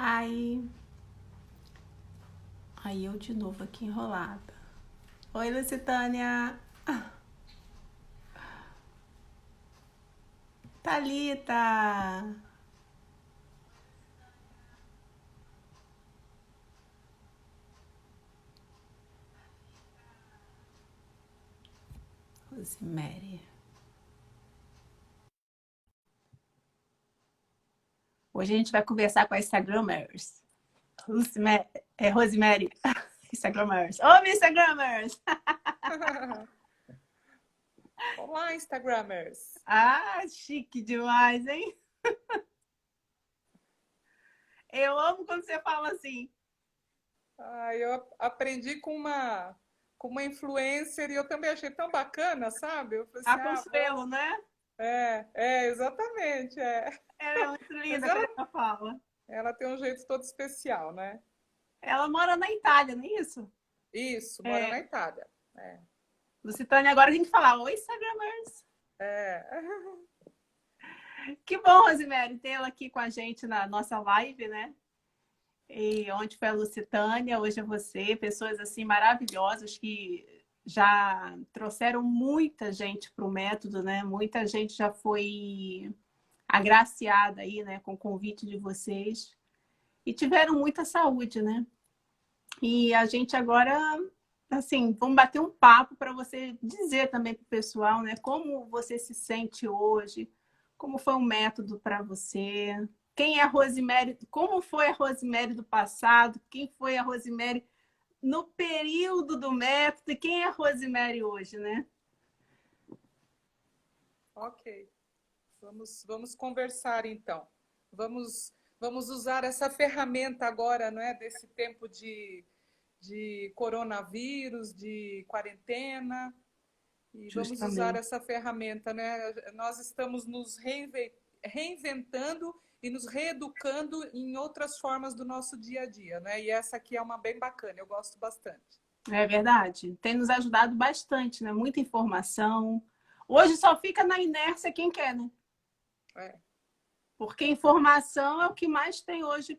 Ai, aí eu de novo aqui enrolada. Oi, Lucitânia. Thalita. Rosemary. Hoje a gente vai conversar com a Instagramers. Rosemary. Instagramers. Ô, Instagramers! Olá, Instagramers! Ah, chique demais, hein? Eu amo quando você fala assim. Eu aprendi com uma influencer e eu também achei tão bacana, sabe? Eu falei A assim, Consuelo, né? exatamente, é. Ela é muito Mas linda quando ela, ela fala. ela tem um jeito todo especial, né? Ela mora na Itália, não é isso? Isso, mora É. na Itália. É, Lucitânia, agora a gente fala, oi, Instagramers. é. Que bom, Rosemary, tê-la aqui com a gente na nossa live, né? E ontem foi a Lucitânia, hoje é você, pessoas assim maravilhosas que já trouxeram muita gente para o método, né? Muita gente já foi agraciada aí, né, com o convite de vocês e tiveram muita saúde, né? E a gente agora, assim, vamos bater um papo para você dizer também para o pessoal, né, como você se sente hoje, como foi o método para você, quem é a Rosemary, como foi a Rosemary do passado, quem foi a Rosemary no período do método e quem é a Rosemary hoje, né? Ok, vamos conversar então. Vamos usar essa ferramenta agora, não é? Desse tempo de coronavírus, de quarentena. E vamos usar Justamente. essa ferramenta, né? Nós estamos nos reinventando e nos reeducando em outras formas do nosso dia a dia, né? E essa aqui é uma bem bacana, eu gosto bastante. É verdade. Tem nos ajudado bastante, né? Muita informação. Hoje só fica na inércia quem quer, né? É, Porque informação é o que mais tem hoje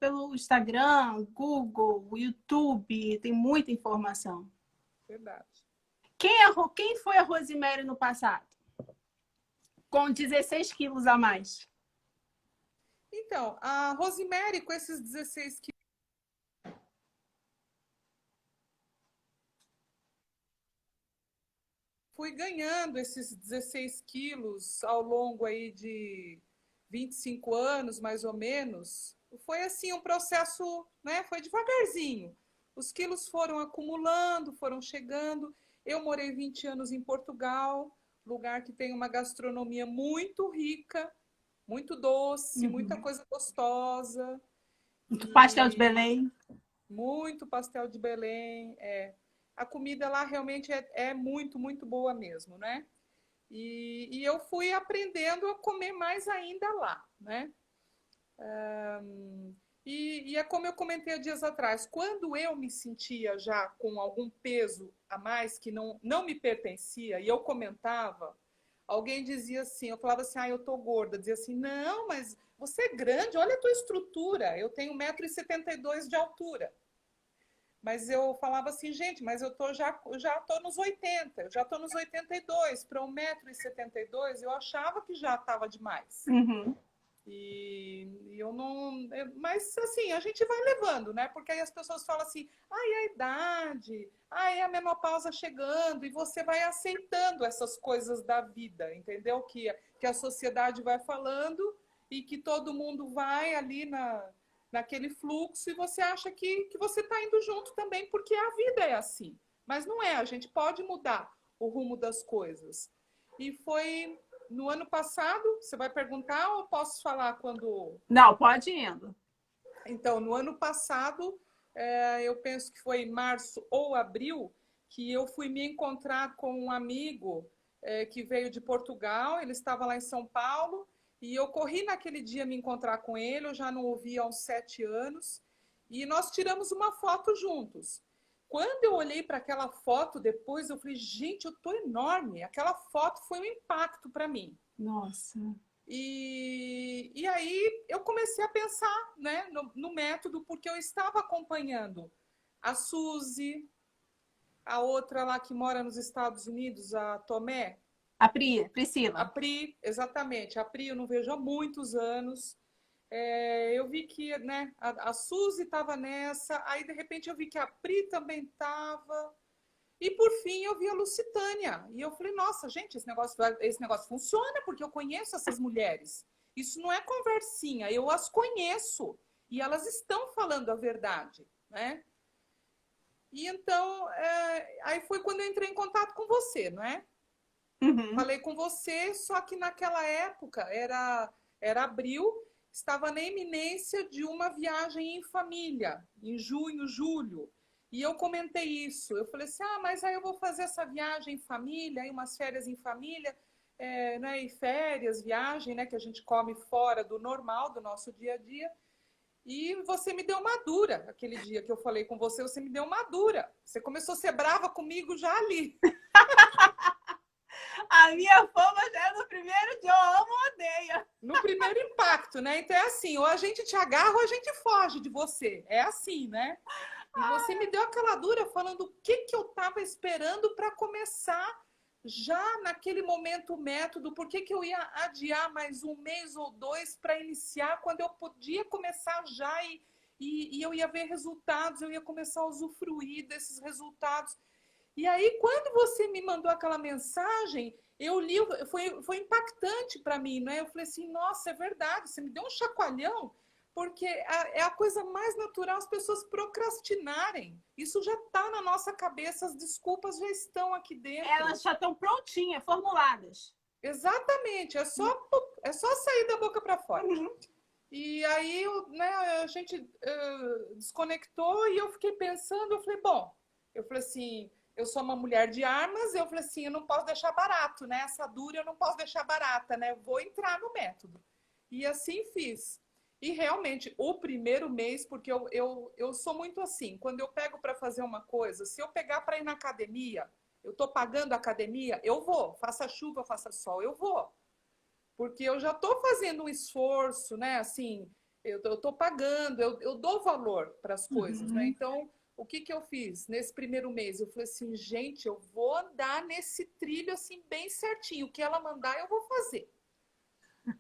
pelo Instagram, Google, YouTube, tem muita informação. verdade. Quem foi a Rosemary no passado? Com 16 quilos a mais. Então, a Rosemary, com esses 16 quilos, fui ganhando esses 16 quilos ao longo aí de 25 anos, mais ou menos. Foi assim um processo, né? Foi devagarzinho. Os quilos foram acumulando, foram chegando. Eu morei 20 anos em Portugal, lugar que tem uma gastronomia muito rica, muito doce, muita Uhum. coisa gostosa Muito pastel de e Belém. muito pastel de Belém. É. A comida lá realmente é muito, muito boa mesmo, né? E eu fui aprendendo a comer mais ainda lá, né? E é como eu comentei há dias atrás, quando eu me sentia já com algum peso a mais que não me pertencia, e eu comentava, alguém dizia assim, eu falava assim, eu tô gorda, dizia assim, não, mas você é grande, olha a tua estrutura, eu tenho 1,72 m de altura. Mas eu falava assim, gente, mas já tô nos 80, eu já tô nos 82, para 1,72 m eu achava que já estava demais. Uhum. E eu não. Mas assim, a gente vai levando, né? Porque aí as pessoas falam assim, é a idade, é a menopausa chegando, e você vai aceitando essas coisas da vida, entendeu? Que a sociedade vai falando e que todo mundo vai ali naquele fluxo e você acha que você está indo junto também, porque a vida é assim. Mas não é, a gente pode mudar o rumo das coisas. E foi no ano passado, você vai perguntar ou posso falar quando. Não, pode ir indo. Então, no ano passado, eu penso que foi em março ou abril, que eu fui me encontrar com um amigo que veio de Portugal, ele estava lá em São Paulo, e eu corri naquele dia me encontrar com ele, eu já não o via há uns 7 anos, e nós tiramos uma foto juntos. Quando eu olhei para aquela foto depois, eu falei, gente, eu tô enorme. Aquela foto foi um impacto para mim. Nossa. E aí eu comecei a pensar, né, no método, porque eu estava acompanhando a Suzy, a outra lá que mora nos Estados Unidos, a Tomé, A a Priscila. Pri, exatamente, a Pri eu não vejo há muitos anos. Eu vi que, né, a Suzy estava nessa, aí de repente eu vi que a Pri também estava, e por fim eu vi a Lucitânia. E eu falei, nossa, gente, esse negócio funciona, porque eu conheço essas mulheres. Isso não é conversinha, eu as conheço. E elas estão falando a verdade, né? E então, aí foi quando eu entrei em contato com você, não é? Uhum. Falei com você, só que naquela época, era abril, estava na iminência de uma viagem em família, em junho, julho. E eu comentei isso. Eu falei assim, mas aí eu vou fazer essa viagem em família, aí umas férias em família, né, e férias, viagem, né, que a gente come fora do normal, do nosso dia a dia. E você me deu uma dura. Aquele dia que eu falei com você, você me deu uma dura. Você começou a ser brava comigo já ali. A minha fama já é no primeiro dia, eu amo ou odeio. No primeiro impacto, né? Então é assim, ou a gente te agarra ou a gente foge de você. É assim, né? E você me deu aquela dura falando o que eu estava esperando para começar já naquele momento o método, por que eu ia adiar mais um mês ou dois para iniciar, quando eu podia começar já e eu ia ver resultados, eu ia começar a usufruir desses resultados. E aí, quando você me mandou aquela mensagem, eu li, foi impactante para mim, né? Eu falei assim, nossa, é verdade, você me deu um chacoalhão, porque é a coisa mais natural as pessoas procrastinarem. Isso já está na nossa cabeça, as desculpas já estão aqui dentro. Elas já estão prontinhas, formuladas. Exatamente, é só sair da boca para fora. Uhum. E aí, né, a gente desconectou e eu fiquei pensando, eu falei assim, eu sou uma mulher de armas, eu falei assim, eu não posso deixar barato, né? Essa dura eu não posso deixar barata, né? Eu vou entrar no método. E assim fiz. E realmente, o primeiro mês, porque eu sou muito assim, quando eu pego para fazer uma coisa, se eu pegar para ir na academia, eu estou pagando a academia, eu vou. Faça chuva, faça sol, eu vou. Porque eu já estou fazendo um esforço, né? Assim, eu estou pagando, eu dou valor para as coisas, né? Uhum. Então, o que eu fiz nesse primeiro mês? Eu falei assim, gente, eu vou andar nesse trilho assim bem certinho. O que ela mandar, eu vou fazer.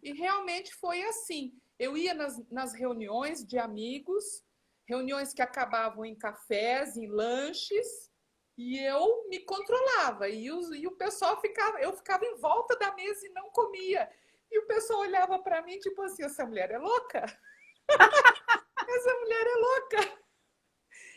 E realmente foi assim. Eu ia nas reuniões de amigos, reuniões que acabavam em cafés, em lanches, e eu me controlava. E o pessoal eu ficava em volta da mesa e não comia. E o pessoal olhava para mim, tipo assim, essa mulher é louca? Essa mulher é louca.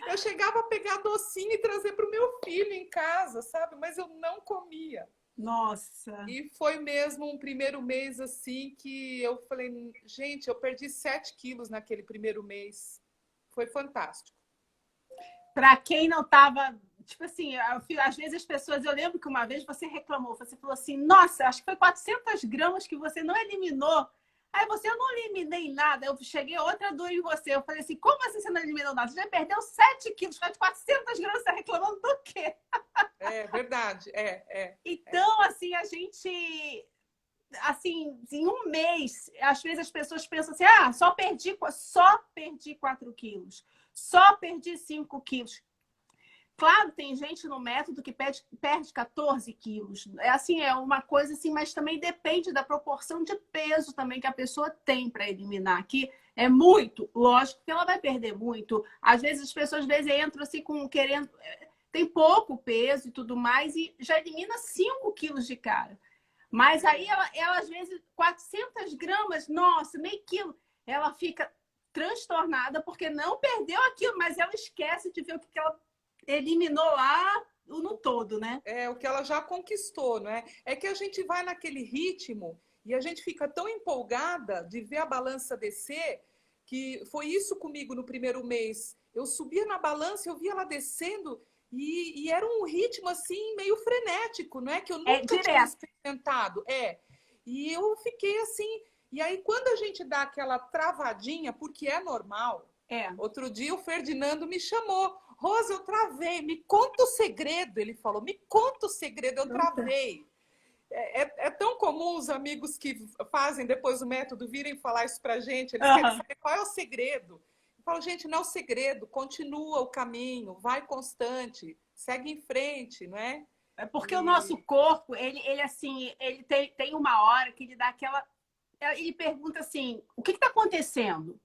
Eu chegava a pegar docinho e trazer para o meu filho em casa, sabe? Mas eu não comia. Nossa. E foi mesmo um primeiro mês assim que eu falei, gente, eu perdi 7 quilos naquele primeiro mês. Foi fantástico. Para quem não estava, tipo assim, às vezes as pessoas, eu lembro que uma vez você reclamou, você falou assim, nossa, acho que foi 400 gramas que você não eliminou. Aí você, eu não eliminei nada. Eu cheguei outra dor em você. Eu falei assim, como assim você não eliminou nada? Você já perdeu 7 quilos, quase 400 gramas, você está reclamando do quê? É verdade, Então, assim, a gente, assim, em um mês, às vezes as pessoas pensam assim, só perdi 4 quilos, só perdi 5 quilos. Claro, tem gente no método que perde 14 quilos. É assim, é uma coisa assim, mas também depende da proporção de peso também que a pessoa tem para eliminar. Que é muito, lógico que ela vai perder muito. Às vezes as pessoas às vezes entram assim com querendo. Tem pouco peso e tudo mais, e já elimina 5 quilos de cara. Mas aí ela às vezes, 400 gramas, nossa, meio quilo, ela fica transtornada porque não perdeu aquilo, mas ela esquece de ver o que ela eliminou lá no todo, né? É o que ela já conquistou, não é? É que a gente vai naquele ritmo e a gente fica tão empolgada de ver a balança descer, que foi isso comigo no primeiro mês. Eu subia na balança, eu via ela descendo e era um ritmo assim meio frenético, não é? Que eu É nunca tinha direto. experimentado. E eu fiquei assim. E aí, quando a gente dá aquela travadinha, porque é normal, É. outro dia o Ferdinando me chamou. Rosa, eu travei. Me conta o segredo, ele falou. Me conta o segredo, eu travei. É tão comum comum os amigos que fazem depois o método virem falar isso pra gente, eles querem saber qual é o segredo. Eu falo, gente, não é o segredo, continua o caminho, vai constante, segue em frente, não é? É porque o nosso E corpo, ele assim, ele tem uma hora que ele dá aquela. Ele pergunta assim: o que está acontecendo?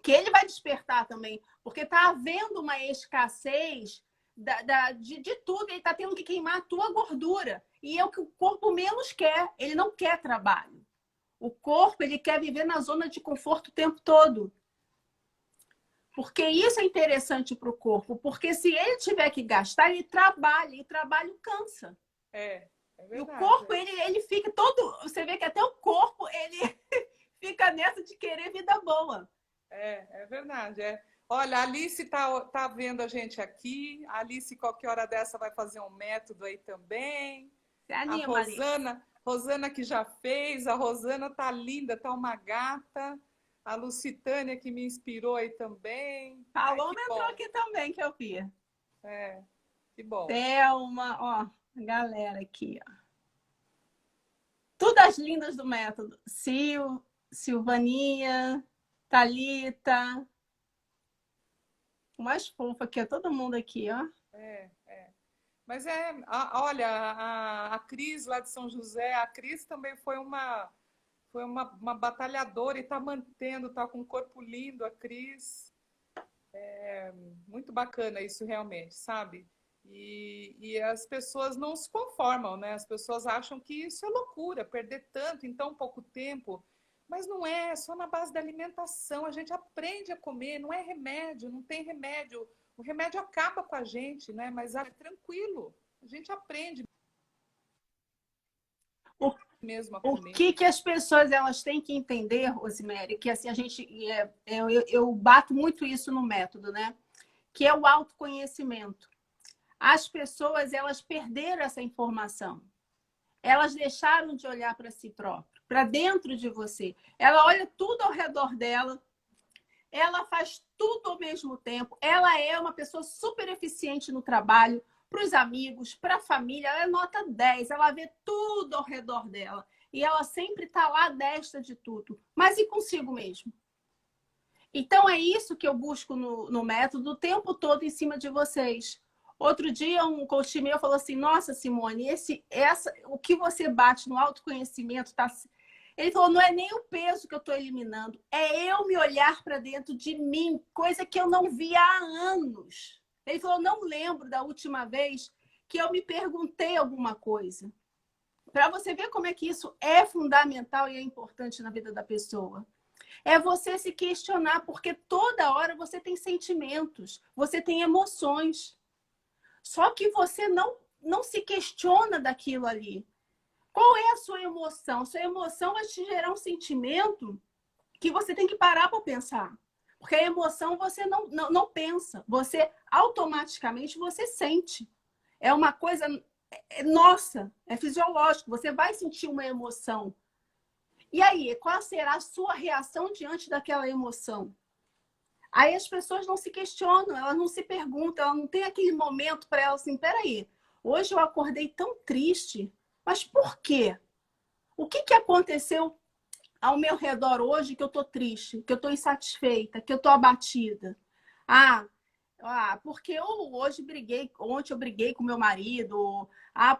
Que ele vai despertar também, porque está havendo uma escassez de tudo, ele está tendo que queimar a tua gordura. E é o que o corpo menos quer, ele não quer trabalho. O corpo, ele quer viver na zona de conforto o tempo todo. Porque isso é interessante para o corpo, porque se ele tiver que gastar, ele trabalha, e trabalho cansa. é E o verdade. corpo, ele fica todo... Você vê que até o corpo, ele fica nessa de querer vida boa. É verdade. É. Olha, a Alice tá vendo a gente aqui. A Alice, qualquer hora dessa, vai fazer um método aí também. Você A anima, Alice? Rosana que já fez. A Rosana tá linda, tá uma gata. A Lucitânia que me inspirou aí também. Ai, que Paloma entrou bom. aqui também, que eu vi. É, que bom. Thelma, ó, galera aqui, ó. Todas lindas do método. Silvania, Thalita. O mais fofo aqui, é todo mundo aqui, ó. É. Mas olha, a Cris lá de São José, a Cris também foi uma batalhadora e está mantendo, está com um corpo lindo, a Cris. Muito bacana isso realmente, sabe? E as pessoas não se conformam, né? As pessoas acham que isso é loucura, perder tanto em tão pouco tempo. Mas não é só na base da alimentação. A gente aprende a comer, não é remédio, não tem remédio. O remédio acaba com a gente, né? Mas é tranquilo. A gente aprende O, mesmo a o comer. que as pessoas elas têm que entender, Rosemary, que assim a gente eu bato muito isso no método, né? Que é o autoconhecimento. As pessoas elas perderam essa informação. Elas deixaram de olhar para si próprias, para dentro de você. Ela olha tudo ao redor dela, ela faz tudo ao mesmo tempo. Ela é uma pessoa super eficiente no trabalho, para os amigos, para a família. Ela é nota 10, ela vê tudo ao redor dela. E ela sempre está lá destra de tudo. Mas e consigo mesmo? Então, é isso que eu busco no método o tempo todo em cima de vocês. Outro dia, um coach meu falou assim, nossa, Simone, o que você bate no autoconhecimento tá... Ele falou, não é nem o peso que eu estou eliminando, é eu me olhar para dentro de mim, coisa que eu não vi há anos. Ele falou, não lembro da última vez que eu me perguntei alguma coisa. Para você ver como é que isso é fundamental e é importante na vida da pessoa. É você se questionar, porque toda hora você tem sentimentos, você tem emoções. Só que você não se questiona daquilo ali. Qual é a sua emoção? Sua emoção vai te gerar um sentimento que você tem que parar para pensar. Porque a emoção você não pensa, você automaticamente você sente. É uma coisa nossa, é fisiológico, você vai sentir uma emoção. E aí, qual será a sua reação diante daquela emoção? Aí as pessoas não se questionam, elas não se perguntam, elas não têm aquele momento para elas assim, peraí, hoje eu acordei tão triste, mas por quê? O que aconteceu ao meu redor hoje que eu estou triste, que eu estou insatisfeita, que eu estou abatida? Ah, porque eu ontem eu briguei com meu marido,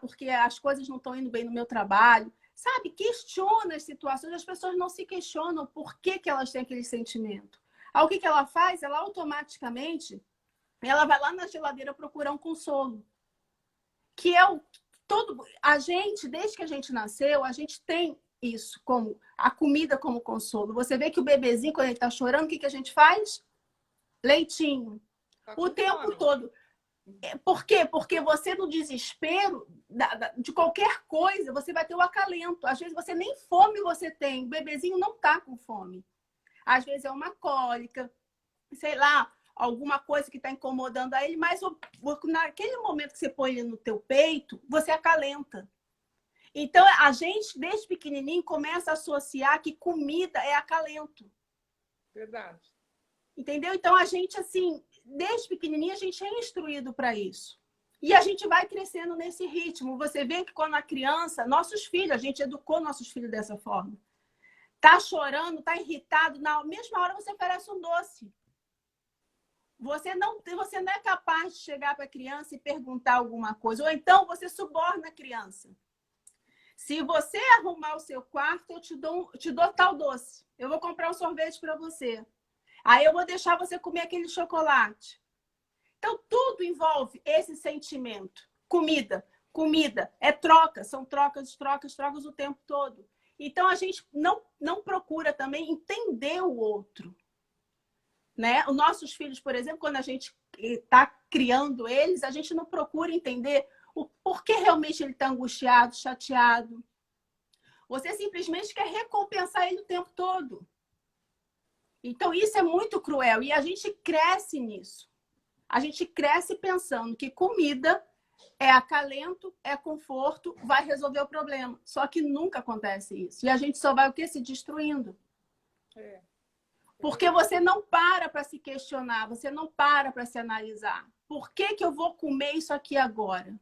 porque as coisas não estão indo bem no meu trabalho. Sabe, questiona as situações, as pessoas não se questionam por que elas têm aquele sentimento. Aí o que ela faz? Ela automaticamente, ela vai lá na geladeira procurar um consolo. Que é a gente, desde que a gente nasceu, a gente tem isso, como a comida como consolo. Você vê que o bebezinho, quando ele está chorando, o que a gente faz? Leitinho. Tá O com tempo fome. todo. Por quê? Porque você, no desespero de qualquer coisa, você vai ter o acalento. Às vezes você nem fome você tem. O bebezinho não está com fome. Às vezes é uma cólica, sei lá, alguma coisa que está incomodando a ele, mas naquele momento que você põe ele no teu peito, você acalenta. Então, a gente, desde pequenininho, começa a associar que comida é acalento. Verdade. Entendeu? Então, a gente, assim, desde pequenininho, a gente é instruído para isso. E a gente vai crescendo nesse ritmo. Você vê que quando a criança, nossos filhos, a gente educou nossos filhos dessa forma. Tá chorando, tá irritado, na mesma hora você oferece um doce. Você não é capaz de chegar para a criança e perguntar alguma coisa. Ou então você suborna a criança. Se você arrumar o seu quarto, eu te dou tal doce. Eu vou comprar um sorvete para você. Aí eu vou deixar você comer aquele chocolate. Então, tudo envolve esse sentimento. Comida. Comida. É troca. São trocas, trocas, trocas o tempo todo. Então, a gente não procura também entender o outro. Né? Os nossos filhos, por exemplo, quando a gente está criando eles, a gente não procura entender o porquê realmente ele está angustiado, chateado. Você simplesmente quer recompensar ele o tempo todo. Então, isso é muito cruel. E a gente cresce nisso. A gente cresce pensando que comida é acalento, é conforto, vai resolver o problema. Só que nunca acontece isso. E a gente só vai o quê? Se destruindo. Porque você não para se questionar, você não para se analisar. Por que eu vou comer isso aqui agora?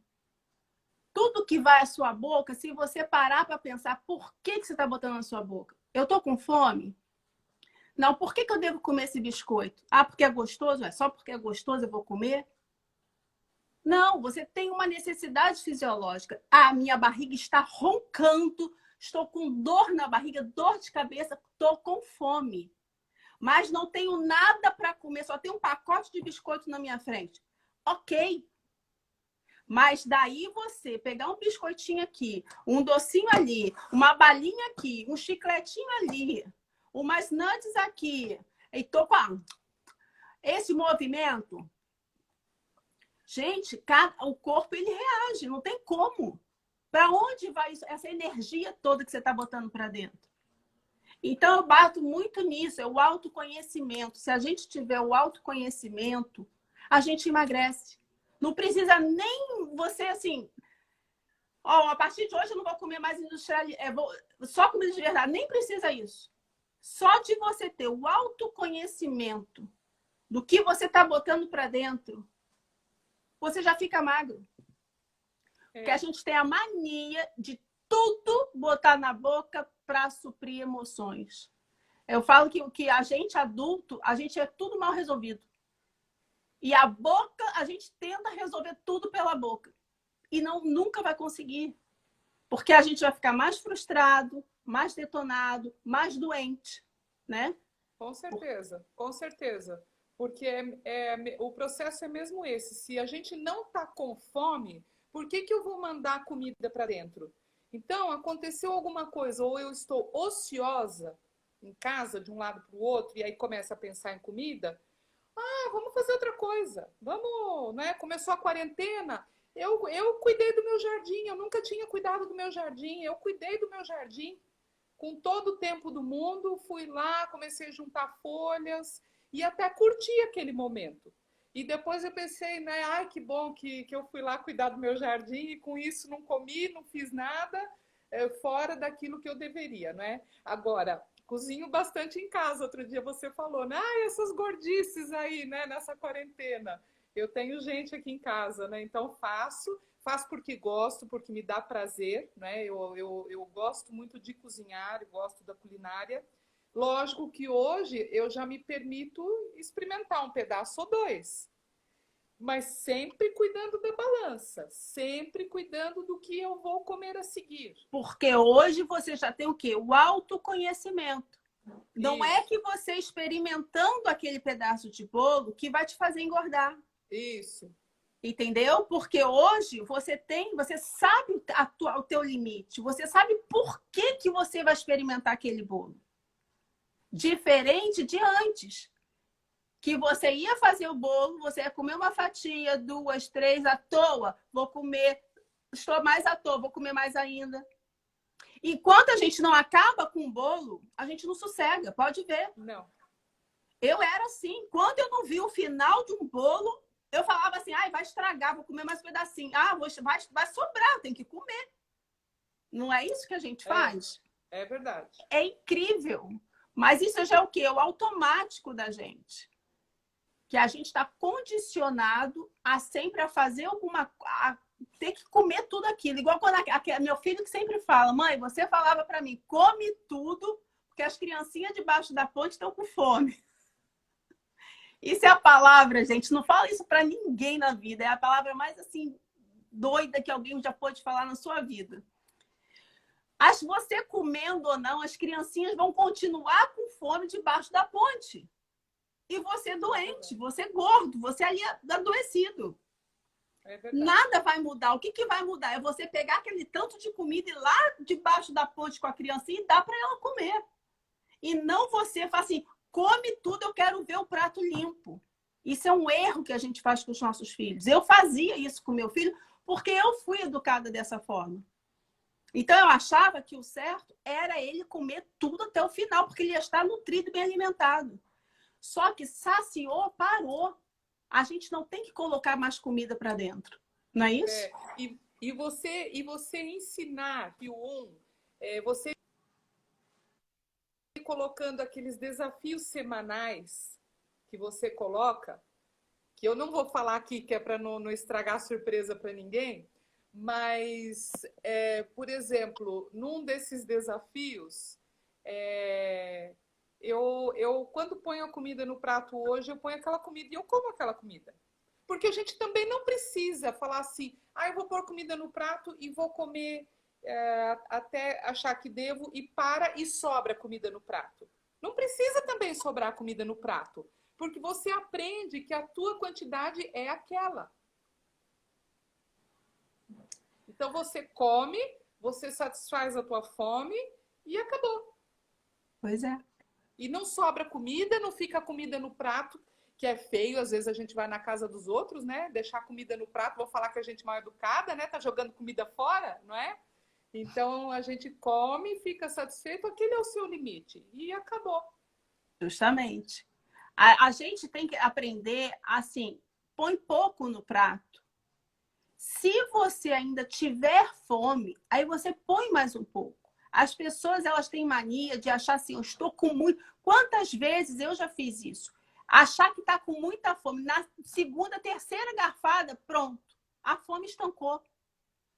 Tudo que vai à sua boca, se você parar para pensar por que você está botando na sua boca. Eu estou com fome? Não, por que eu devo comer esse biscoito? Ah, porque é gostoso? É só porque é gostoso eu vou comer? Não, você tem uma necessidade fisiológica. Ah, minha barriga está roncando, estou com dor na barriga, dor de cabeça, estou com fome. Mas não tenho nada para comer, só tem um pacote de biscoito na minha frente. Ok. Mas daí você pegar um biscoitinho aqui, um docinho ali, uma balinha aqui, um chicletinho ali, umas nuts aqui, e tô com esse movimento. Gente, o corpo ele reage, não tem como. Para onde vai isso, essa energia toda que você está botando para dentro? Então, eu bato muito nisso, é o autoconhecimento. Se a gente tiver o autoconhecimento, a gente emagrece. Não precisa nem você, assim... Ó, a partir de hoje eu não vou comer mais industrial, só comida de verdade. Nem precisa isso. Só de você ter o autoconhecimento do que você está botando para dentro, você já fica magro. Porque a gente tem a mania de tudo botar na boca para suprir emoções. Eu falo que a gente adulto, a gente é tudo mal resolvido. E a boca, a gente tenta resolver tudo pela boca. E nunca vai conseguir. Porque a gente vai ficar mais frustrado, mais detonado, mais doente, né? Com certeza, com certeza. Porque o processo é mesmo esse. Se a gente não está com fome, por que eu vou mandar comida para dentro? Então, aconteceu alguma coisa, ou eu estou ociosa em casa, de um lado para o outro, e aí começa a pensar em comida. Ah, vamos fazer outra coisa. Vamos, né? Começou a quarentena. Eu cuidei do meu jardim. Eu nunca tinha cuidado do meu jardim. Eu cuidei do meu jardim com todo o tempo do mundo. Fui lá, comecei a juntar folhas e até curti aquele momento. E depois eu pensei, né? Ai, que bom que eu fui lá cuidar do meu jardim e com isso não comi, não fiz nada fora daquilo que eu deveria, né? Agora, cozinho bastante em casa. Outro dia você falou, né? Ah, essas gordices aí, né? Nessa quarentena. Eu tenho gente aqui em casa, né? Então faço porque gosto, porque me dá prazer, né? Eu gosto muito de cozinhar, eu gosto da culinária. Lógico que hoje eu já me permito experimentar um pedaço ou dois, mas sempre cuidando da balança, sempre cuidando do que eu vou comer a seguir. Porque hoje você já tem o quê? O autoconhecimento. Não Isso. é que você experimentando aquele pedaço de bolo que vai te fazer engordar. Isso. Entendeu? Porque hoje você sabe o teu limite, você sabe por que você vai experimentar aquele bolo. Diferente de antes, que você ia fazer o bolo, você ia comer uma fatia, 2, 3 à toa, vou comer, estou mais à toa, vou comer mais ainda. Enquanto a gente não acaba com o bolo, a gente não sossega, pode ver. Não. Eu era assim, quando eu não vi o final de um bolo, eu falava assim, ai, vai estragar, vou comer mais um pedacinho. Ah, vai sobrar, tem que comer. Não é isso que a gente faz? É verdade. É incrível. Mas isso já é o quê? É o automático da gente. que a gente está condicionado a sempre a fazer a ter que comer tudo aquilo. Igual quando meu filho que sempre fala, mãe, você falava para mim, come tudo, porque as criancinhas debaixo da ponte estão com fome. Isso é a palavra, gente. Não fala isso para ninguém na vida. É a palavra mais assim doida que alguém já pôde falar na sua vida. Você comendo ou não, as criancinhas vão continuar com fome debaixo da ponte. E você doente, você gordo, você ali adoecido. Nada vai mudar. O que vai mudar? É você pegar aquele tanto de comida e ir lá debaixo da ponte com a criancinha e dar para ela comer. E não você falar assim, come tudo, eu quero ver o prato limpo. Isso é um erro que a gente faz com os nossos filhos. Eu fazia isso com meu filho porque eu fui educada dessa forma. Então, eu achava que o certo era ele comer tudo até o final, porque ele ia estar nutrido e bem alimentado. Só que saciou, parou. A gente não tem que colocar mais comida para dentro. Não é isso? E você ensinar, você colocando aqueles desafios semanais que você coloca, que eu não vou falar aqui, que é para não estragar a surpresa para ninguém, mas, por exemplo, num desses desafios, eu quando ponho a comida no prato hoje, eu ponho aquela comida e eu como aquela comida. Porque a gente também não precisa falar assim, eu vou pôr comida no prato e vou comer até achar que devo e sobra comida no prato. Não precisa também sobrar comida no prato, porque você aprende que a tua quantidade é aquela. Então você come, você satisfaz a tua fome e acabou. Pois é. E não sobra comida, não fica comida no prato, que é feio. Às vezes a gente vai na casa dos outros, né? Deixar comida no prato, vou falar que a gente é mal educada, né? Tá jogando comida fora, não é? Então a gente come, fica satisfeito, aquele é o seu limite. E acabou. Justamente. A gente tem que aprender assim, põe pouco no prato. Se você ainda tiver fome, aí você põe mais um pouco. As pessoas, elas têm mania de achar assim, eu estou com muito... Quantas vezes eu já fiz isso? Achar que está com muita fome. Na segunda, terceira garfada, pronto. A fome estancou.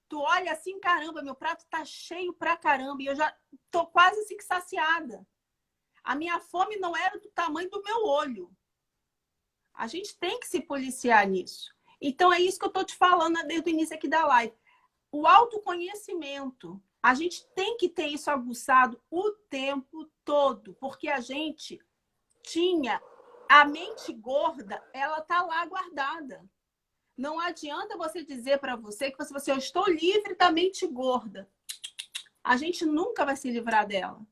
Tu olha assim, caramba, meu prato está cheio pra caramba. E eu já estou quase assim que saciada. A minha fome não era do tamanho do meu olho. A gente tem que se policiar nisso. Então, é isso que eu estou te falando desde o início aqui da live. O autoconhecimento. A gente tem que ter isso aguçado o tempo todo. Porque a gente tinha... A mente gorda, ela está lá guardada. Não adianta você dizer para você que eu estou livre da mente gorda. A gente nunca vai se livrar dela.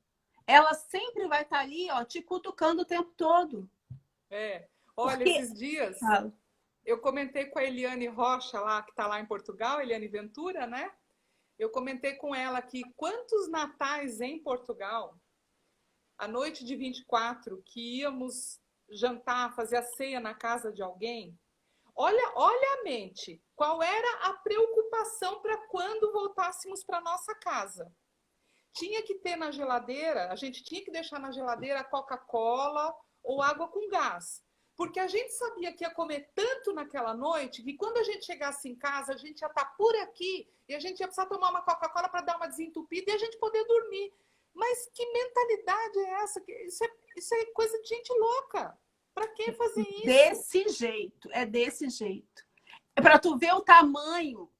Ela sempre vai estar ali, ó, te cutucando o tempo todo. Olha, porque... esses dias eu comentei com a Eliane Rocha lá, que está lá em Portugal, Eliane Ventura, né? Eu comentei com ela que quantos natais em Portugal, a noite de 24, que íamos jantar, fazer a ceia na casa de alguém, olha a mente, qual era a preocupação para quando voltássemos para nossa casa? Tinha que ter na geladeira, a gente tinha que deixar na geladeira Coca-Cola ou água com gás. Porque a gente sabia que ia comer tanto naquela noite que quando a gente chegasse em casa, a gente ia estar por aqui e a gente ia precisar tomar uma Coca-Cola para dar uma desentupida e a gente poder dormir. Mas que mentalidade é essa? Isso é coisa de gente louca. Para que fazer isso? Desse jeito, é desse jeito. É para tu ver o tamanho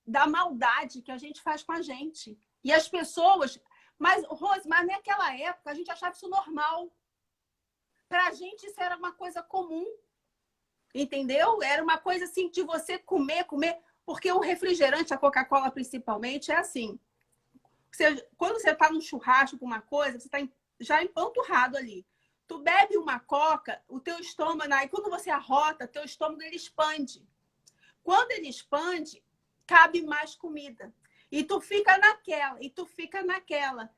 da maldade que a gente faz com a gente. E as pessoas... Mas, Rose, mas naquela época a gente achava isso normal. Para a gente isso era uma coisa comum. Entendeu? Era uma coisa assim de você comer. Porque o refrigerante, a Coca-Cola principalmente, é assim. Quando você está num churrasco com uma coisa, você está já empanturrado ali. Tu bebe uma Coca, o teu estômago... Aí quando você arrota, teu estômago ele expande. Quando ele expande, cabe mais comida. E tu fica naquela.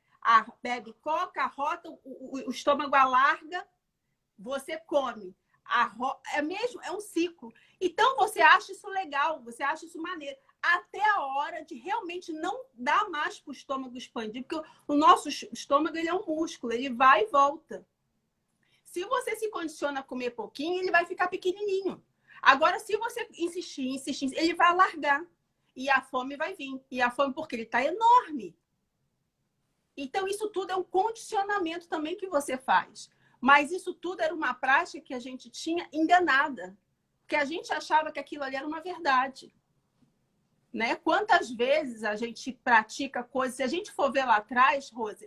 Bebe Coca, arrota, o estômago alarga, você come. É um ciclo. Então, você acha isso legal, você acha isso maneiro. Até a hora de realmente não dar mais para o estômago expandir, porque o nosso estômago ele é um músculo, ele vai e volta. Se você se condiciona a comer pouquinho, ele vai ficar pequenininho. Agora, se você insistir, ele vai largar. E a fome vai vir. E a fome porque ele está enorme. Então, isso tudo é um condicionamento também que você faz. Mas isso tudo era uma prática que a gente tinha enganada. Que a gente achava que aquilo ali era uma verdade. Né? Quantas vezes a gente pratica coisas... Se a gente for ver lá atrás, Rose,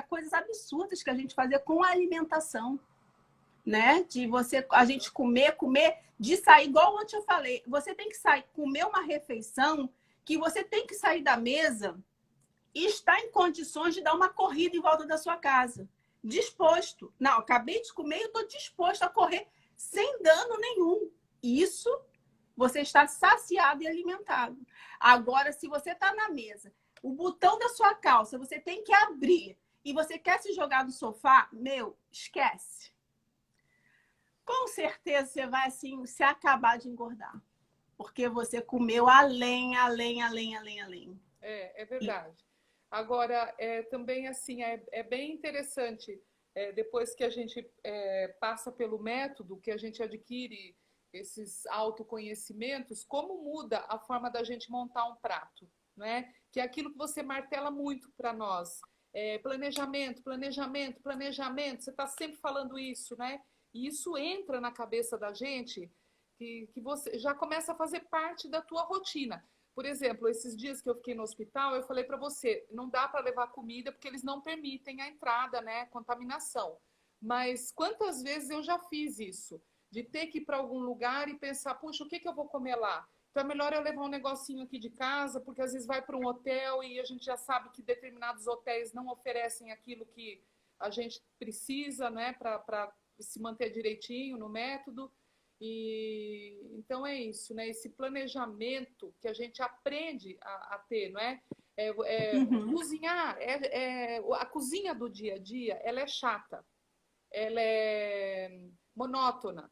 coisas absurdas que a gente fazia com a alimentação. Né? A gente comer, de sair, igual ontem eu falei, você tem que sair, comer uma refeição que você tem que sair da mesa e estar em condições de dar uma corrida em volta da sua casa. Disposto. Não, acabei de comer e eu estou disposto a correr sem dano nenhum. Isso, você está saciado e alimentado. Agora, se você está na mesa, o botão da sua calça, você tem que abrir e você quer se jogar no sofá, esquece. Com certeza você vai assim se acabar de engordar. Porque você comeu além. É verdade. Agora, também assim, é bem interessante, depois que a gente passa pelo método, que a gente adquire esses autoconhecimentos, como muda a forma da gente montar um prato, né? Que é aquilo que você martela muito para nós. Planejamento, você está sempre falando isso, né? E isso entra na cabeça da gente, que você já começa a fazer parte da tua rotina. Por exemplo, esses dias que eu fiquei no hospital, eu falei para você, não dá para levar comida porque eles não permitem a entrada, né? Contaminação. Mas quantas vezes eu já fiz isso? De ter que ir para algum lugar e pensar, puxa, o que eu vou comer lá? Então é melhor eu levar um negocinho aqui de casa, porque às vezes vai para um hotel e a gente já sabe que determinados hotéis não oferecem aquilo que a gente precisa, né? Para se manter direitinho no método. E então é isso, né? Esse planejamento que a gente aprende a ter, não é? Cozinhar, a cozinha do dia a dia, ela é chata, ela é monótona.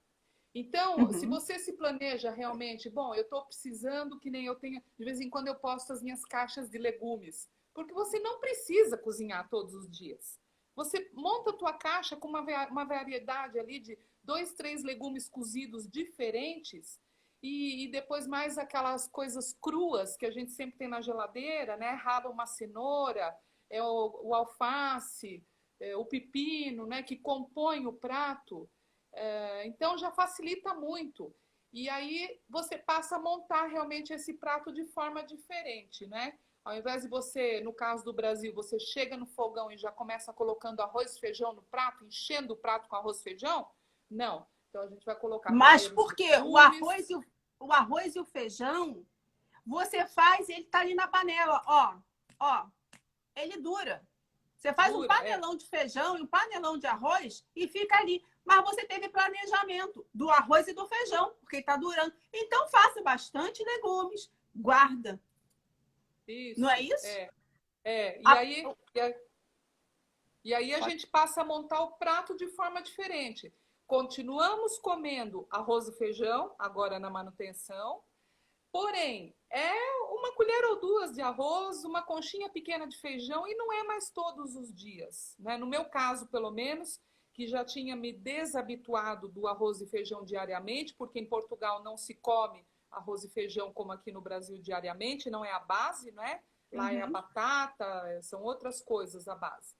Então, se você se planeja realmente, bom, eu estou precisando que nem eu tenha, de vez em quando eu posto as minhas caixas de legumes, porque você não precisa cozinhar todos os dias. Você monta a tua caixa com uma variedade ali de 2, 3 legumes cozidos diferentes e depois mais aquelas coisas cruas que a gente sempre tem na geladeira, né? Rala uma cenoura, o alface, o pepino, né? Que compõe o prato. Então já facilita muito. E aí você passa a montar realmente esse prato de forma diferente, né? Ao invés de você, no caso do Brasil, você chega no fogão e já começa colocando arroz e feijão no prato, enchendo o prato com arroz e feijão, não. Então a gente vai colocar Mas primeiro os porque legumes. o arroz e o feijão, você faz, ele tá ali na panela, ó, ele dura. Você faz um panelão de feijão e um panelão de arroz e fica ali. Mas você teve planejamento do arroz e do feijão, porque está durando. Então faça bastante legumes, guarda. Isso. Não é isso? E aí a gente passa a montar o prato de forma diferente. Continuamos comendo arroz e feijão, agora na manutenção. Porém, é uma colher ou duas de arroz, uma conchinha pequena de feijão e não é mais todos os dias, né? No meu caso, pelo menos, que já tinha me desabituado do arroz e feijão diariamente, porque em Portugal não se come arroz e feijão como aqui no Brasil diariamente, não é a base, né? Lá é a batata, são outras coisas a base.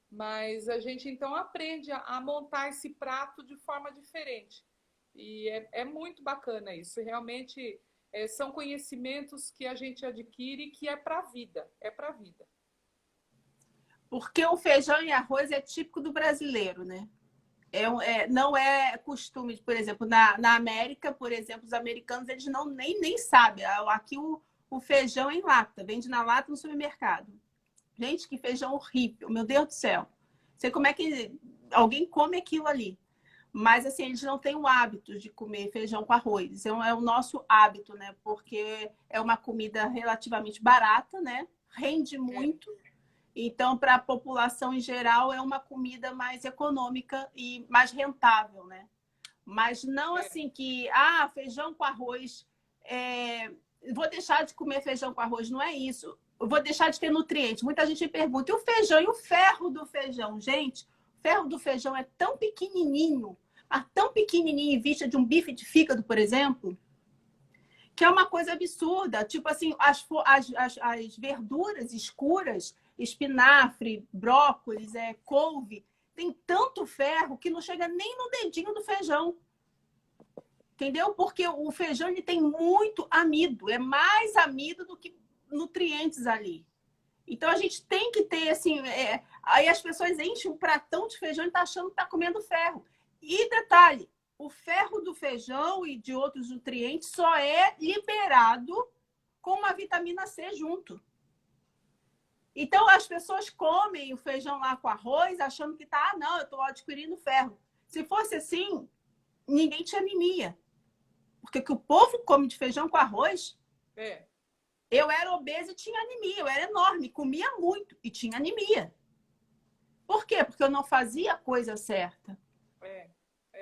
Mas a gente então aprende a montar esse prato de forma diferente. E é muito bacana isso. Realmente são conhecimentos que a gente adquire que é para a vida. É para a vida. Porque o feijão e arroz é típico do brasileiro, né? Não é costume, por exemplo, na América, por exemplo, os americanos eles nem sabem. Aqui o feijão é em lata, vende na lata no supermercado. Gente, que feijão horrível, meu Deus do céu. Não sei como é que alguém come aquilo ali. Mas, assim, eles não têm o hábito de comer feijão com arroz. É o nosso hábito, né? Porque é uma comida relativamente barata, né? Rende muito. Então, para a população em geral, é uma comida mais econômica e mais rentável, né? Mas não assim que, feijão com arroz, vou deixar de comer feijão com arroz, não é isso. Eu vou deixar de ter nutrientes. Muita gente me pergunta, e o feijão? E o ferro do feijão? Gente, ferro do feijão é tão pequenininho, mas tão pequenininho em vista de um bife de fígado, por exemplo, que é uma coisa absurda. Tipo assim, as verduras escuras, espinafre, brócolis, couve, tem tanto ferro que não chega nem no dedinho do feijão. Entendeu? Porque o feijão ele tem muito amido, é mais amido do que nutrientes ali. Então a gente tem que ter assim, aí as pessoas enchem um pratão de feijão e tá achando que tá comendo ferro. E detalhe, o ferro do feijão e de outros nutrientes só é liberado com uma vitamina C junto. Então as pessoas comem o feijão lá com arroz achando que tá, não, eu tô adquirindo ferro. Se fosse assim, ninguém tinha anemia. Porque o que o povo come de feijão com arroz, eu era obesa e tinha anemia, eu era enorme, comia muito e tinha anemia. Por quê? Porque eu não fazia a coisa certa.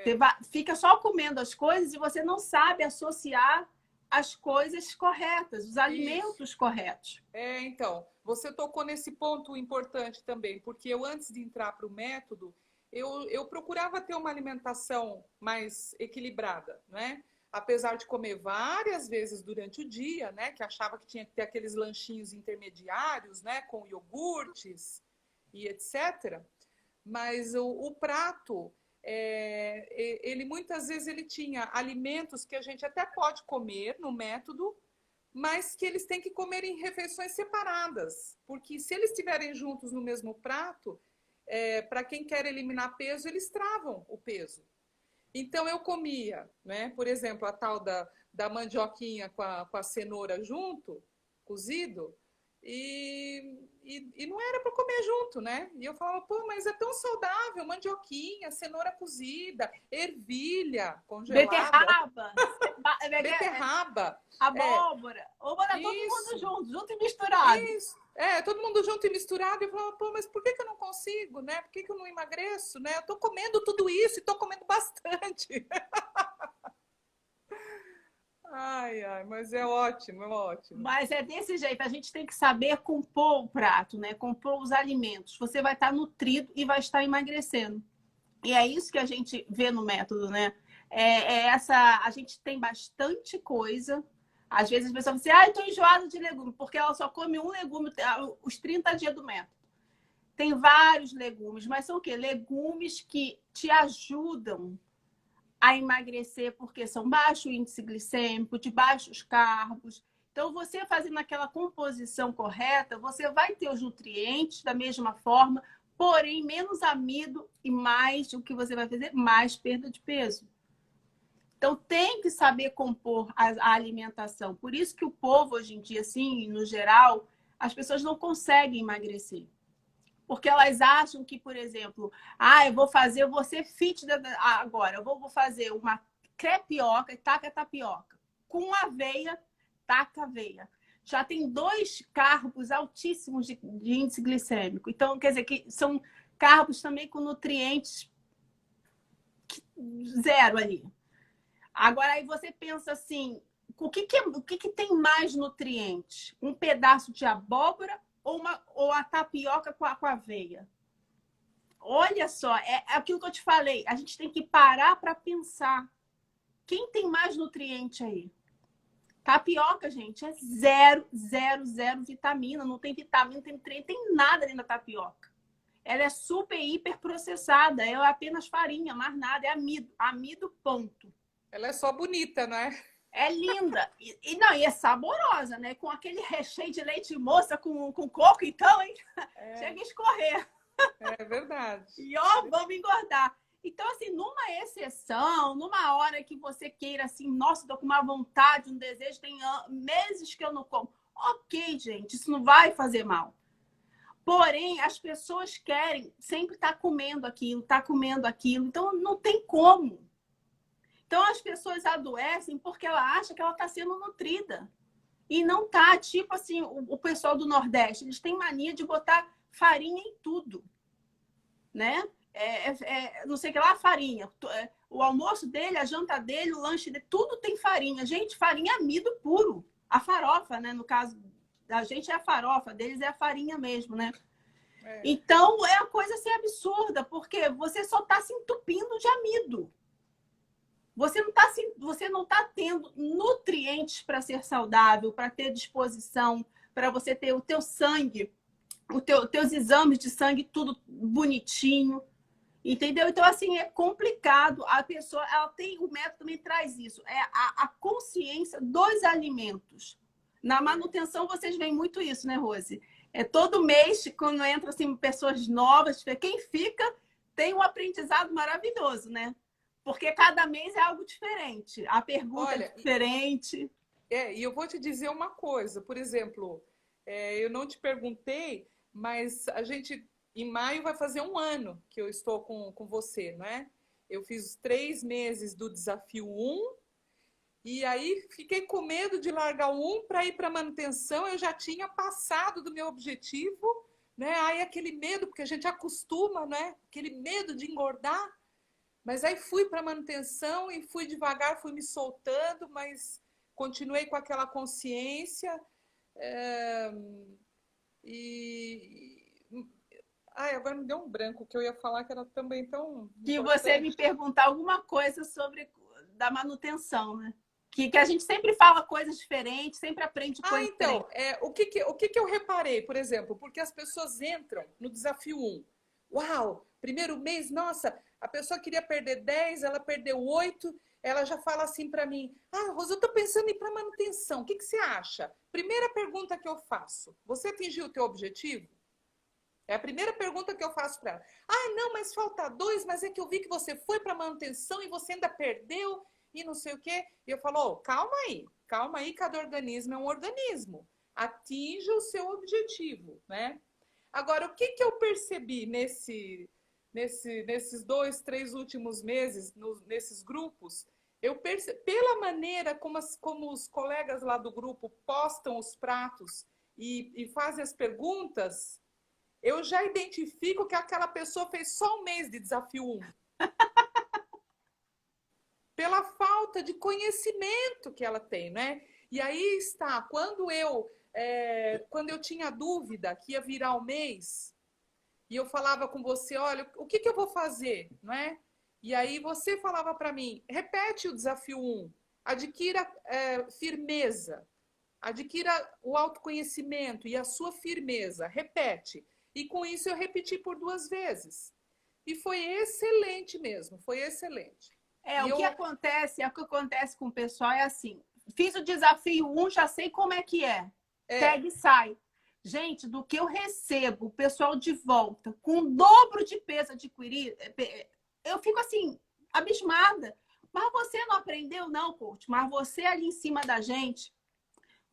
Você fica só comendo as coisas e você não sabe associar as coisas corretas, os alimentos corretos. Então, você tocou nesse ponto importante também, porque eu, antes de entrar para o método, eu procurava ter uma alimentação mais equilibrada, né? Apesar de comer várias vezes durante o dia, né? Que achava que tinha que ter aqueles lanchinhos intermediários, né? Com iogurtes e etc. Mas o prato, ele muitas vezes ele tinha alimentos que a gente até pode comer no método, mas que eles têm que comer em refeições separadas. Porque se eles estiverem juntos no mesmo prato, para quem quer eliminar peso, eles travam o peso. Então, eu comia, né? Por exemplo, a tal da mandioquinha com a cenoura junto, cozido, e não era para comer junto, né? E eu falava, pô, mas é tão saudável, mandioquinha, cenoura cozida, ervilha congelada. Beterraba. Abóbora. Abóbora, todo mundo junto e misturado. Isso. Todo mundo junto e misturado. E eu falava, pô, mas por que eu não consigo, né? Por que eu não emagreço, né? Eu tô comendo tudo isso e tô comendo bastante. Ai, mas é ótimo, é ótimo. Mas é desse jeito, a gente tem que saber compor o prato, né? Compor os alimentos. Você vai estar nutrido e vai estar emagrecendo. E é isso que a gente vê no método, né? A gente tem bastante coisa. Às vezes as pessoas falam assim, eu tô enjoada de legume, porque ela só come um legume os 30 dias do método. Tem vários legumes, mas são o quê? Legumes que te ajudam a emagrecer, porque são baixo índice glicêmico, de baixos carbos. Então, você fazendo aquela composição correta, você vai ter os nutrientes da mesma forma, porém menos amido e mais, o que você vai fazer? Mais perda de peso. Então, tem que saber compor a alimentação. Por isso que o povo, hoje em dia, assim, no geral, as pessoas não conseguem emagrecer. Porque elas acham que, por exemplo, eu vou ser fit agora, eu vou fazer uma crepioca e taca tapioca. Com aveia, taca aveia. Já tem 2 carbos altíssimos de índice glicêmico. Então, quer dizer, que são carbos também com nutrientes zero ali. Agora, aí você pensa assim, o que tem mais nutrientes? Um pedaço de abóbora ou a tapioca com a aveia? Olha só, é aquilo que eu te falei. A gente tem que parar para pensar. Quem tem mais nutriente aí? Tapioca, gente, é 0, 0, 0 vitamina. Não tem vitamina, não tem nutriente, tem nada dentro da tapioca. Ela é super, hiper processada. É apenas farinha, mais nada. É amido. Amido, ponto. Ela é só bonita, né? É linda. E é saborosa, né? Com aquele recheio de leite moça com coco, então, hein? Chega a escorrer. É verdade. E vamos engordar. Então, assim, numa exceção, numa hora que você queira, assim, nossa, tô com uma vontade, um desejo, tem meses que eu não como. Ok, gente, isso não vai fazer mal. Porém, as pessoas querem sempre estar comendo aquilo, então não tem como. Então, as pessoas adoecem porque ela acha que ela está sendo nutrida. E não tá. Tipo assim, o pessoal do Nordeste, eles têm mania de botar farinha em tudo. Né? Não sei o que lá, farinha. O almoço dele, a janta dele, o lanche dele, tudo tem farinha. Gente, farinha é amido puro. A farofa, né? No caso da gente é a farofa, deles é a farinha mesmo, né? Então, é uma coisa assim absurda, porque você só está se entupindo de amido. Você não tá tendo nutrientes para ser saudável, para ter disposição, para você ter o teu sangue, teus exames de sangue, tudo bonitinho. Entendeu? Então, assim, é complicado. A pessoa, ela tem, o método também traz isso, é a consciência dos alimentos. Na manutenção, vocês veem muito isso, né, Rose? É todo mês, quando entra assim, pessoas novas, quem fica tem um aprendizado maravilhoso, né? Porque cada mês é algo diferente. A pergunta é diferente. E eu vou te dizer uma coisa, por exemplo, eu não te perguntei, mas a gente, em maio, vai fazer 1 ano que eu estou com você, não é? Eu fiz 3 meses do desafio 1, e aí fiquei com medo de largar o 1 para ir para manutenção, eu já tinha passado do meu objetivo, né? Aí aquele medo, porque a gente acostuma, né? Aquele medo de engordar. Mas aí fui para manutenção e fui devagar, fui me soltando, mas continuei com aquela consciência. Ai, agora me deu um branco, que eu ia falar que era também tão que importante. Você me perguntar alguma coisa sobre da manutenção, né? Que a gente sempre fala coisas diferentes, sempre aprende coisas então, diferentes. O que eu reparei, por exemplo, porque as pessoas entram no desafio 1. Uau, primeiro mês, nossa, a pessoa queria perder 10, ela perdeu 8, ela já fala assim para mim, Rosa, eu tô pensando em ir para manutenção, o que você acha? Primeira pergunta que eu faço, você atingiu o teu objetivo? É a primeira pergunta que eu faço para ela. Não, mas falta 2, mas é que eu vi que você foi para manutenção e você ainda perdeu e não sei o quê. E eu falo, calma aí, cada organismo é um organismo. Atinja o seu objetivo, né? Agora, o que eu percebi nesses 2, 3 últimos meses, nesses grupos, pela maneira como os colegas lá do grupo postam os pratos e fazem as perguntas, eu já identifico que aquela pessoa fez só 1 mês de desafio 1. Pela falta de conhecimento que ela tem, né? E aí está, quando eu tinha dúvida que ia virar 1 mês, e eu falava com você, olha, o que eu vou fazer, não é? E aí você falava para mim, repete o desafio 1, adquira firmeza, adquira o autoconhecimento e a sua firmeza, repete. E com isso eu repeti por 2 vezes. E foi excelente mesmo, foi excelente. O que acontece com o pessoal é assim, fiz o desafio 1, já sei como é que é. Pega e sai. Gente, do que eu recebo o pessoal de volta com o dobro de peso adquirido, eu fico assim, abismada. Mas você não aprendeu, não, coach. Mas você ali em cima da gente,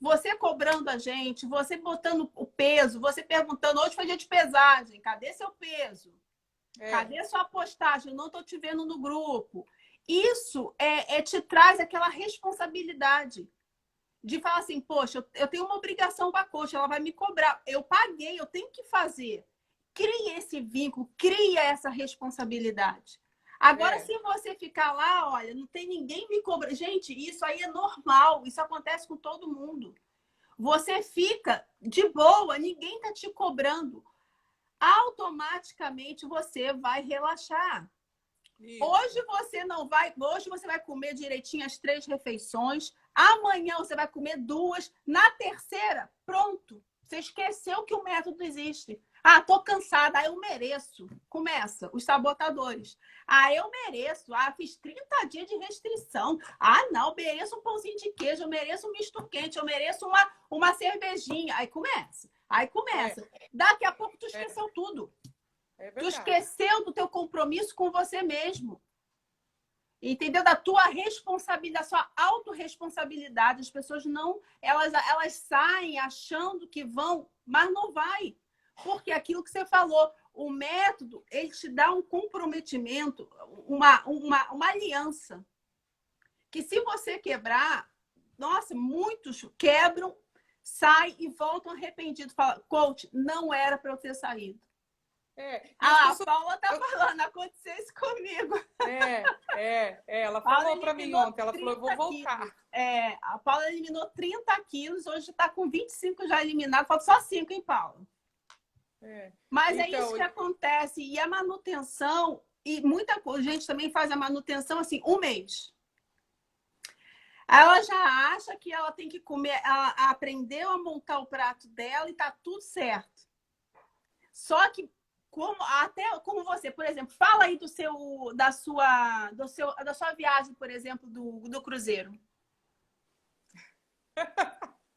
você cobrando a gente, você botando o peso, você perguntando, hoje foi dia de pesagem, cadê seu peso? Cadê sua postagem? Eu não estou te vendo no grupo. Isso te traz aquela responsabilidade de falar assim, poxa, eu tenho uma obrigação com a coach, ela vai me cobrar. Eu paguei, eu tenho que fazer. Cria esse vínculo, cria essa responsabilidade. Agora, se você ficar lá, olha, não tem ninguém me cobrando. Gente, isso aí é normal, isso acontece com todo mundo. Você fica de boa, ninguém está te cobrando. Automaticamente você vai relaxar. Isso. Hoje você vai comer direitinho as 3 refeições. Amanhã você vai comer 2. Na terceira, pronto. Você esqueceu que o método existe. Tô cansada, eu mereço. Começa os sabotadores. Eu mereço. Fiz 30 dias de restrição. Não, mereço um pãozinho de queijo, eu mereço um misto quente, eu mereço uma cervejinha. Aí começa. Daqui a pouco tu esqueceu tudo. Tu esqueceu do teu compromisso com você mesmo. Entendeu? Da tua responsabilidade, da sua autorresponsabilidade. As pessoas não... Elas saem achando que vão, mas não vai. Porque aquilo que você falou, o método, ele te dá um comprometimento, uma aliança. Que se você quebrar, nossa, muitos quebram, saem e voltam arrependidos. Falam, coach, não era para eu ter saído. A Paula tá falando, aconteceu isso comigo. Ela falou para mim ontem, ela falou, eu vou voltar. A Paula eliminou 30 quilos, hoje tá com 25 já eliminados, falta só 5, hein, Paula? É. Mas é isso Então, que acontece. E a manutenção, e muita gente também faz a manutenção assim, um mês. Ela já acha que ela tem que comer, ela aprendeu a montar o prato dela e tá tudo certo. Só que até como você, por exemplo, fala aí da sua viagem, por exemplo, do cruzeiro.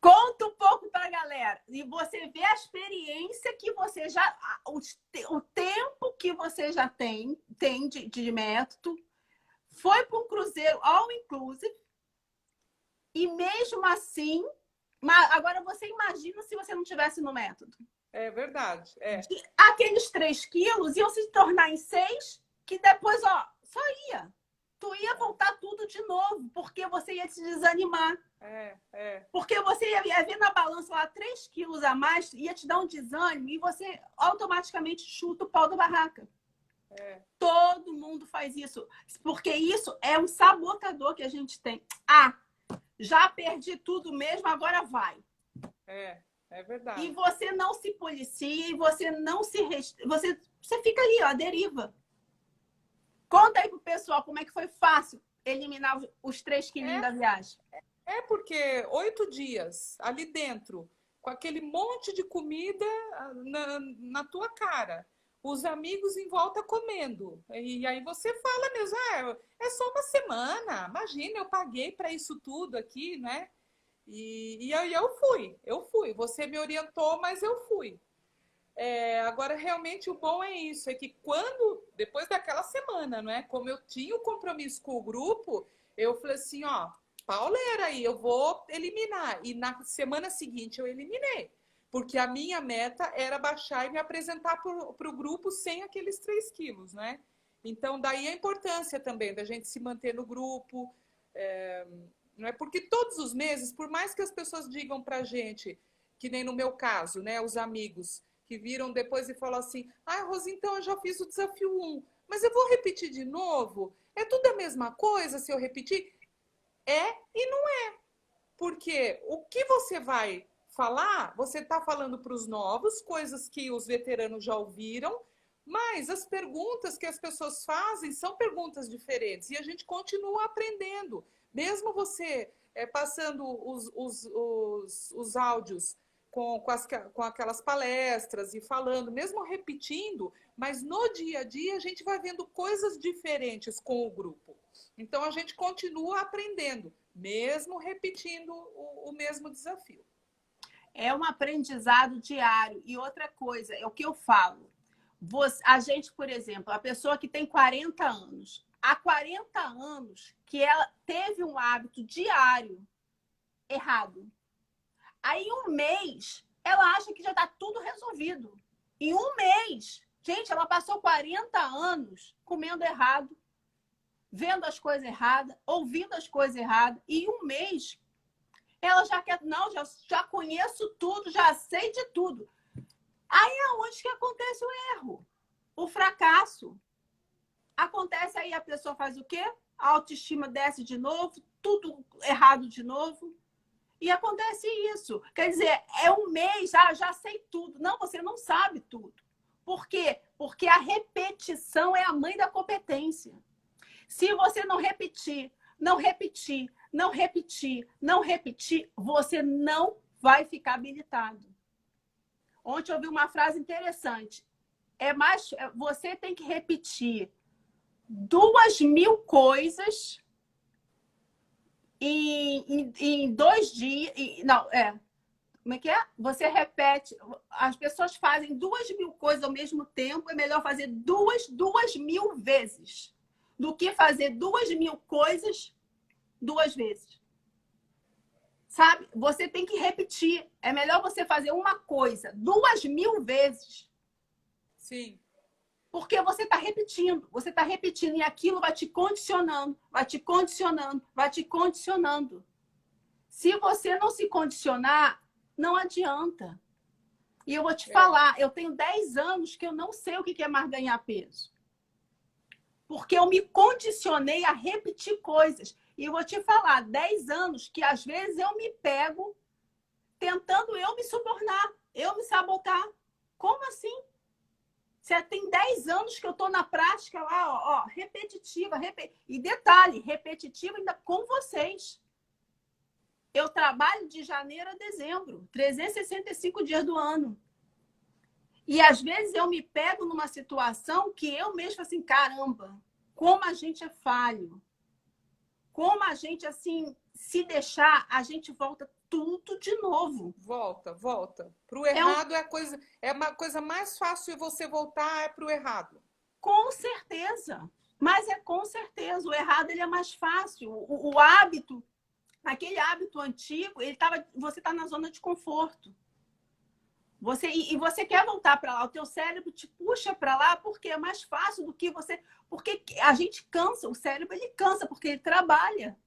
Conta um pouco para a galera. E você vê a experiência que você já. O tempo que você já tem de método. Foi para um cruzeiro all inclusive. E mesmo assim. Agora você imagina se você não tivesse no método. é verdade. É. Aqueles 3 quilos iam se tornar em 6, que depois, ó, só ia. Tu ia voltar tudo de novo, porque você ia se desanimar. Porque você ia ver na balança lá 3 quilos a mais, ia te dar um desânimo e você automaticamente chuta o pau da barraca. Todo mundo faz isso. Porque isso é um sabotador que a gente tem. Ah, já perdi tudo mesmo, agora vai. É verdade. E você não se policia, e você não se... Você fica ali, ó, à deriva. Conta aí pro pessoal como é que foi fácil eliminar os 3 quilinhos da viagem. É porque 8 dias ali dentro, com aquele monte de comida na tua cara, os amigos em volta comendo. E aí você fala mesmo, é só uma semana, imagina, eu paguei para isso tudo aqui, né? E aí eu fui. Você me orientou, mas eu fui. Agora, realmente, o bom é isso, é que depois daquela semana, não é? Como eu tinha o compromisso com o grupo, eu falei assim, ó, pauleira aí, eu vou eliminar. E na semana seguinte eu eliminei, porque a minha meta era baixar e me apresentar para o grupo sem aqueles 3 quilos, né? Então, daí a importância também da gente se manter no grupo, não é? Porque todos os meses, por mais que as pessoas digam pra gente, que nem no meu caso, né, os amigos que viram depois e falam assim, Rosi, então eu já fiz o desafio 1, mas eu vou repetir de novo? É tudo a mesma coisa se eu repetir? É e não é. Porque o que você vai falar, você está falando para os novos, coisas que os veteranos já ouviram, mas as perguntas que as pessoas fazem são perguntas diferentes e a gente continua aprendendo. Mesmo você passando os áudios com aquelas palestras e falando, mesmo repetindo, mas no dia a dia a gente vai vendo coisas diferentes com o grupo. Então a gente continua aprendendo, mesmo repetindo o mesmo desafio. É um aprendizado diário. E outra coisa, é o que eu falo. A gente, por exemplo, a pessoa que tem 40 anos, há 40 anos que ela teve um hábito diário errado. Aí, em um mês, ela acha que já está tudo resolvido. Em um mês, gente, ela passou 40 anos comendo errado, vendo as coisas erradas, ouvindo as coisas erradas. E em um mês, ela já quer... Não, já conheço tudo, já sei de tudo. Aí é onde que acontece o erro, o fracasso. Acontece aí, a pessoa faz o quê? A autoestima desce de novo, tudo errado de novo. E acontece isso. Quer dizer, é um mês, já sei tudo. Não, você não sabe tudo. Por quê? Porque a repetição é a mãe da competência. Se você não repetir, não repetir, não repetir, não repetir, você não vai ficar habilitado. Ontem eu vi uma frase interessante. Você tem que repetir 2.000 coisas em 2 dias. Como é que é? Você repete. As pessoas fazem 2.000 coisas ao mesmo tempo. É melhor fazer 2.000 vezes do que fazer 2.000 coisas 2 vezes. Sabe? Você tem que repetir. É melhor você fazer uma coisa 2.000 vezes. Sim. Porque você está repetindo. Você está repetindo e aquilo vai te condicionando, vai te condicionando, vai te condicionando. Se você não se condicionar, não adianta. E eu vou te falar, eu tenho 10 anos que eu não sei o que é mais ganhar peso. Porque eu me condicionei a repetir coisas. E eu vou te falar, 10 anos que às vezes eu me pego tentando eu me subornar, eu me sabotar Como assim? Você tem 10 anos que eu estou na prática lá, ó, repetitiva. E detalhe, repetitiva ainda com vocês. Eu trabalho de janeiro a dezembro, 365 dias do ano. E às vezes eu me pego numa situação que eu mesmo falo assim, caramba, como a gente é falho. Como a gente, assim, se deixar, a gente volta tudo de novo. Volta. Pro errado é uma coisa mais fácil você voltar é pro errado. Com certeza. Mas é com certeza. O errado ele é mais fácil. O hábito, aquele hábito antigo, você está na zona de conforto. E você quer voltar para lá. O teu cérebro te puxa para lá porque é mais fácil do que você... Porque a gente cansa. O cérebro, ele cansa porque ele trabalha.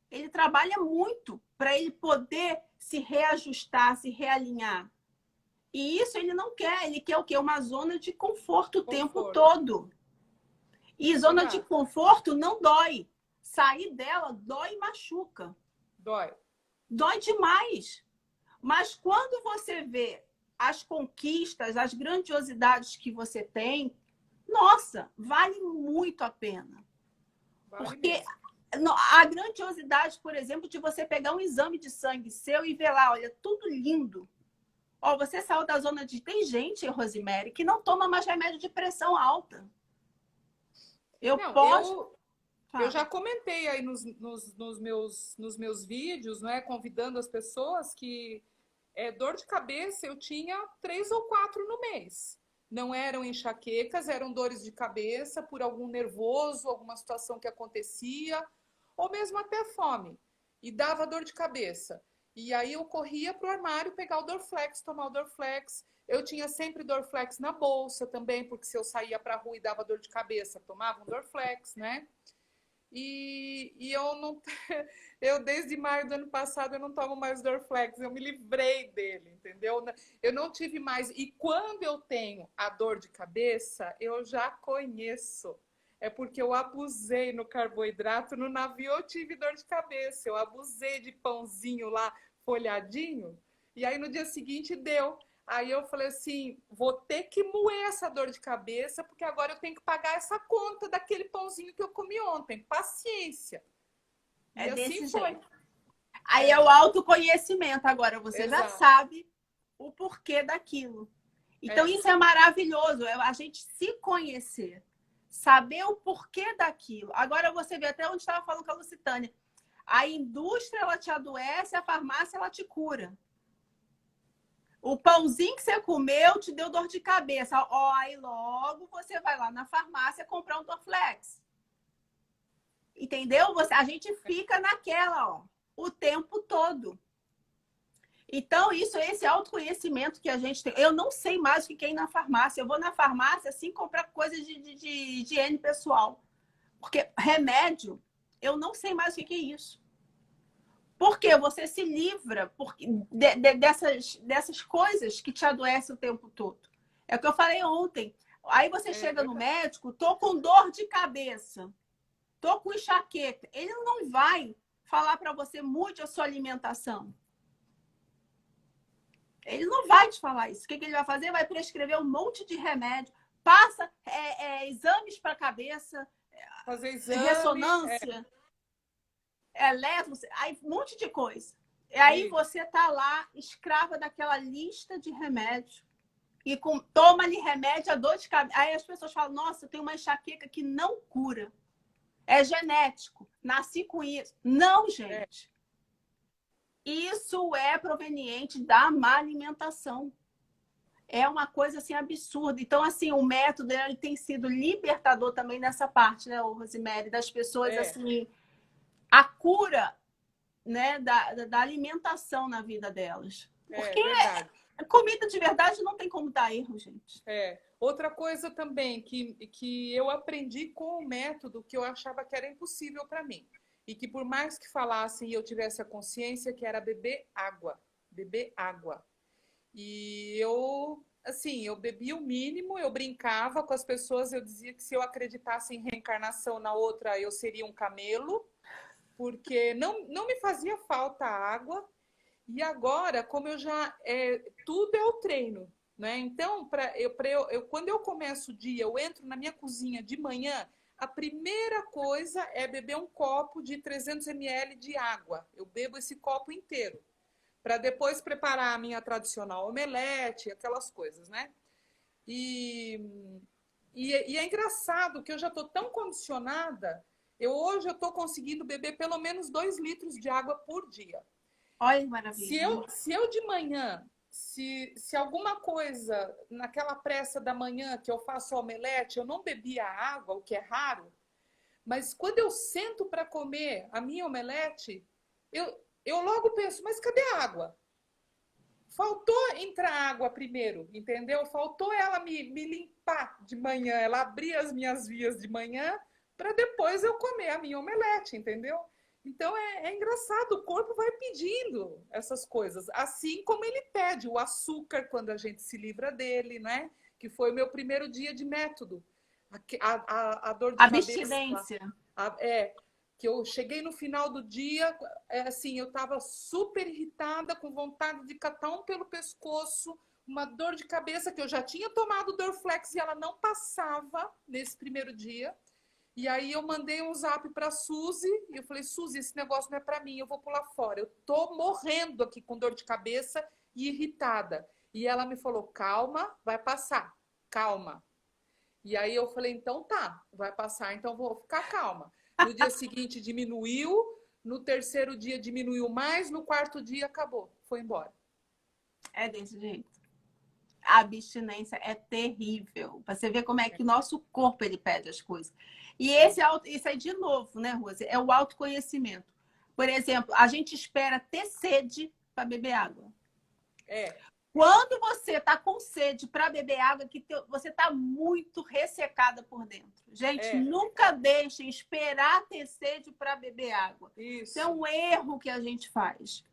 Ele trabalha muito para ele poder se reajustar, se realinhar. E isso ele não quer. Ele quer o quê? Uma zona de conforto o tempo todo. E zona de conforto não dói. Sair dela dói e machuca. Dói demais. Mas quando você vê as conquistas, as grandiosidades que você tem, nossa, vale muito a pena. Porque a grandiosidade, por exemplo, de você pegar um exame de sangue seu e ver lá, olha, tudo lindo. Ó, você saiu da zona de... Tem gente, Rosemary, que não toma mais remédio de pressão alta. Eu já comentei aí nos meus vídeos, né, convidando as pessoas que dor de cabeça eu tinha 3 ou 4 no mês. Não eram enxaquecas, eram dores de cabeça por algum nervoso, alguma situação que acontecia, ou mesmo até fome. E dava dor de cabeça. E aí eu corria para o armário pegar o Dorflex, tomar o Dorflex. Eu tinha sempre Dorflex na bolsa também, porque se eu saía para a rua e dava dor de cabeça, tomava um Dorflex, né? E eu não... Eu, desde maio do ano passado, eu não tomo mais Dorflex. Eu me livrei dele, entendeu? Eu não tive mais. E quando eu tenho a dor de cabeça, eu já conheço. É porque eu abusei no carboidrato. No navio eu tive dor de cabeça. Eu abusei de pãozinho lá, folhadinho. E aí no dia seguinte deu. Aí eu falei assim, vou ter que moer essa dor de cabeça, porque agora eu tenho que pagar essa conta daquele pãozinho que eu comi ontem. Paciência. E assim foi. Aí é o autoconhecimento. Agora você já sabe o porquê daquilo. Então isso é maravilhoso. É a gente se conhecer. Saber o porquê daquilo. Agora você vê até onde estava falando com a Lucitânia. A indústria, ela te adoece, a farmácia, ela te cura. O pãozinho que você comeu te deu dor de cabeça. Ó, aí logo você vai lá na farmácia comprar um Dorflex. Entendeu? A gente fica naquela, ó, o tempo todo. Então, esse autoconhecimento que a gente tem. Eu não sei mais o que é ir na farmácia. Eu vou na farmácia, assim, comprar coisas de higiene pessoal. Porque remédio, eu não sei mais o que é isso. Porque você se livra dessas coisas que te adoecem o tempo todo. É o que eu falei ontem. Aí você chega no médico, tô com dor de cabeça, tô com enxaqueca. Ele não vai falar para você, mude a sua alimentação. Ele não vai te falar isso. O que ele vai fazer? Vai prescrever um monte de remédio, passa exames para a cabeça, fazer exame, ressonância, eletro, aí um monte de coisa. E aí você tá lá, escrava daquela lista de remédios. E toma ali remédio, a dor de cabeça. Aí as pessoas falam, nossa, eu tenho uma enxaqueca que não cura. É genético. Nasci com isso. Não, gente. Isso é proveniente da má alimentação. É uma coisa assim absurda. Então, assim, o método ele tem sido libertador também nessa parte, né, Rosemary, das pessoas assim, a cura, né, da alimentação na vida delas. Porque comida de verdade não tem como dar erro, gente. Outra coisa também que eu aprendi com o método que eu achava que era impossível para mim. E que por mais que falassem e eu tivesse a consciência, que era beber água. Beber água. E eu bebia o mínimo, eu brincava com as pessoas, eu dizia que se eu acreditasse em reencarnação na outra, eu seria um camelo, porque não me fazia falta água. E agora, como eu já... tudo é o treino. né? Então, quando eu começo o dia, eu entro na minha cozinha de manhã, a primeira coisa é beber um copo de 300 ml de água. Eu bebo esse copo inteiro, para depois preparar a minha tradicional omelete, aquelas coisas, né? E, e é engraçado que eu já estou tão condicionada, hoje eu estou conseguindo beber pelo menos 2 litros de água por dia. Olha que maravilha. Se eu de manhã, se alguma coisa naquela pressa da manhã que eu faço omelete, eu não bebia água, o que é raro, mas quando eu sento para comer a minha omelete, eu logo penso, mas cadê a água? Faltou entrar água primeiro, entendeu? Faltou ela me limpar de manhã, ela abrir as minhas vias de manhã para depois eu comer a minha omelete, entendeu? Então é engraçado, o corpo vai pedindo essas coisas, assim como ele pede o açúcar quando a gente se livra dele, né? Que foi o meu primeiro dia de método. A dor de cabeça. Abstinência. É, que eu cheguei no final do dia, assim, eu estava super irritada, com vontade de catar um pelo pescoço, uma dor de cabeça que eu já tinha tomado Dorflex e ela não passava nesse primeiro dia. E aí eu mandei um zap para a Suzy e eu falei, Suzy, esse negócio não é para mim, eu vou pular fora. Eu tô morrendo aqui com dor de cabeça e irritada. E ela me falou, calma, vai passar, calma. E aí eu falei, então tá, vai passar, então vou ficar calma. No dia seguinte diminuiu, no terceiro dia diminuiu mais, no quarto dia acabou, foi embora. É desse jeito. A abstinência é terrível. Você vê como é que o nosso corpo ele pede as coisas. E isso aí, de novo, né, Rose? É o autoconhecimento. Por exemplo, a gente espera ter sede para beber água. É. Quando você está com sede para beber água, você está muito ressecada por dentro. Gente, nunca deixem esperar ter sede para beber água. Isso é um erro que a gente faz.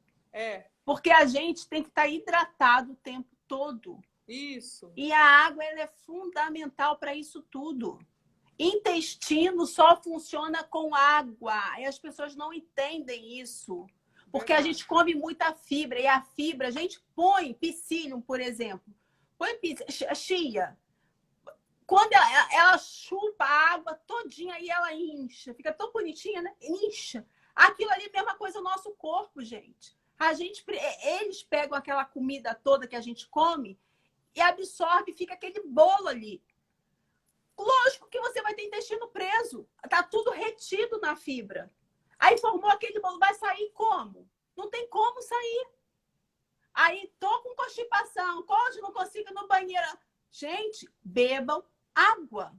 Porque a gente tem que estar hidratado o tempo todo. Isso. E a água ela é fundamental para isso tudo. Intestino só funciona com água. E as pessoas não entendem isso. Porque a gente come muita fibra. E a fibra, a gente põe psyllium, por exemplo. Põe chia. Quando ela chupa a água todinha e ela incha. Fica tão bonitinha, né? Incha. Aquilo ali é a mesma coisa no nosso corpo, gente. Eles pegam aquela comida toda que a gente come e absorve, fica aquele bolo ali. Lógico que você vai ter intestino preso. Tá tudo retido na fibra. Aí formou aquele bolo, vai sair como? Não tem como sair. Aí tô com constipação, hoje não consigo ir no banheiro. Gente, bebam água.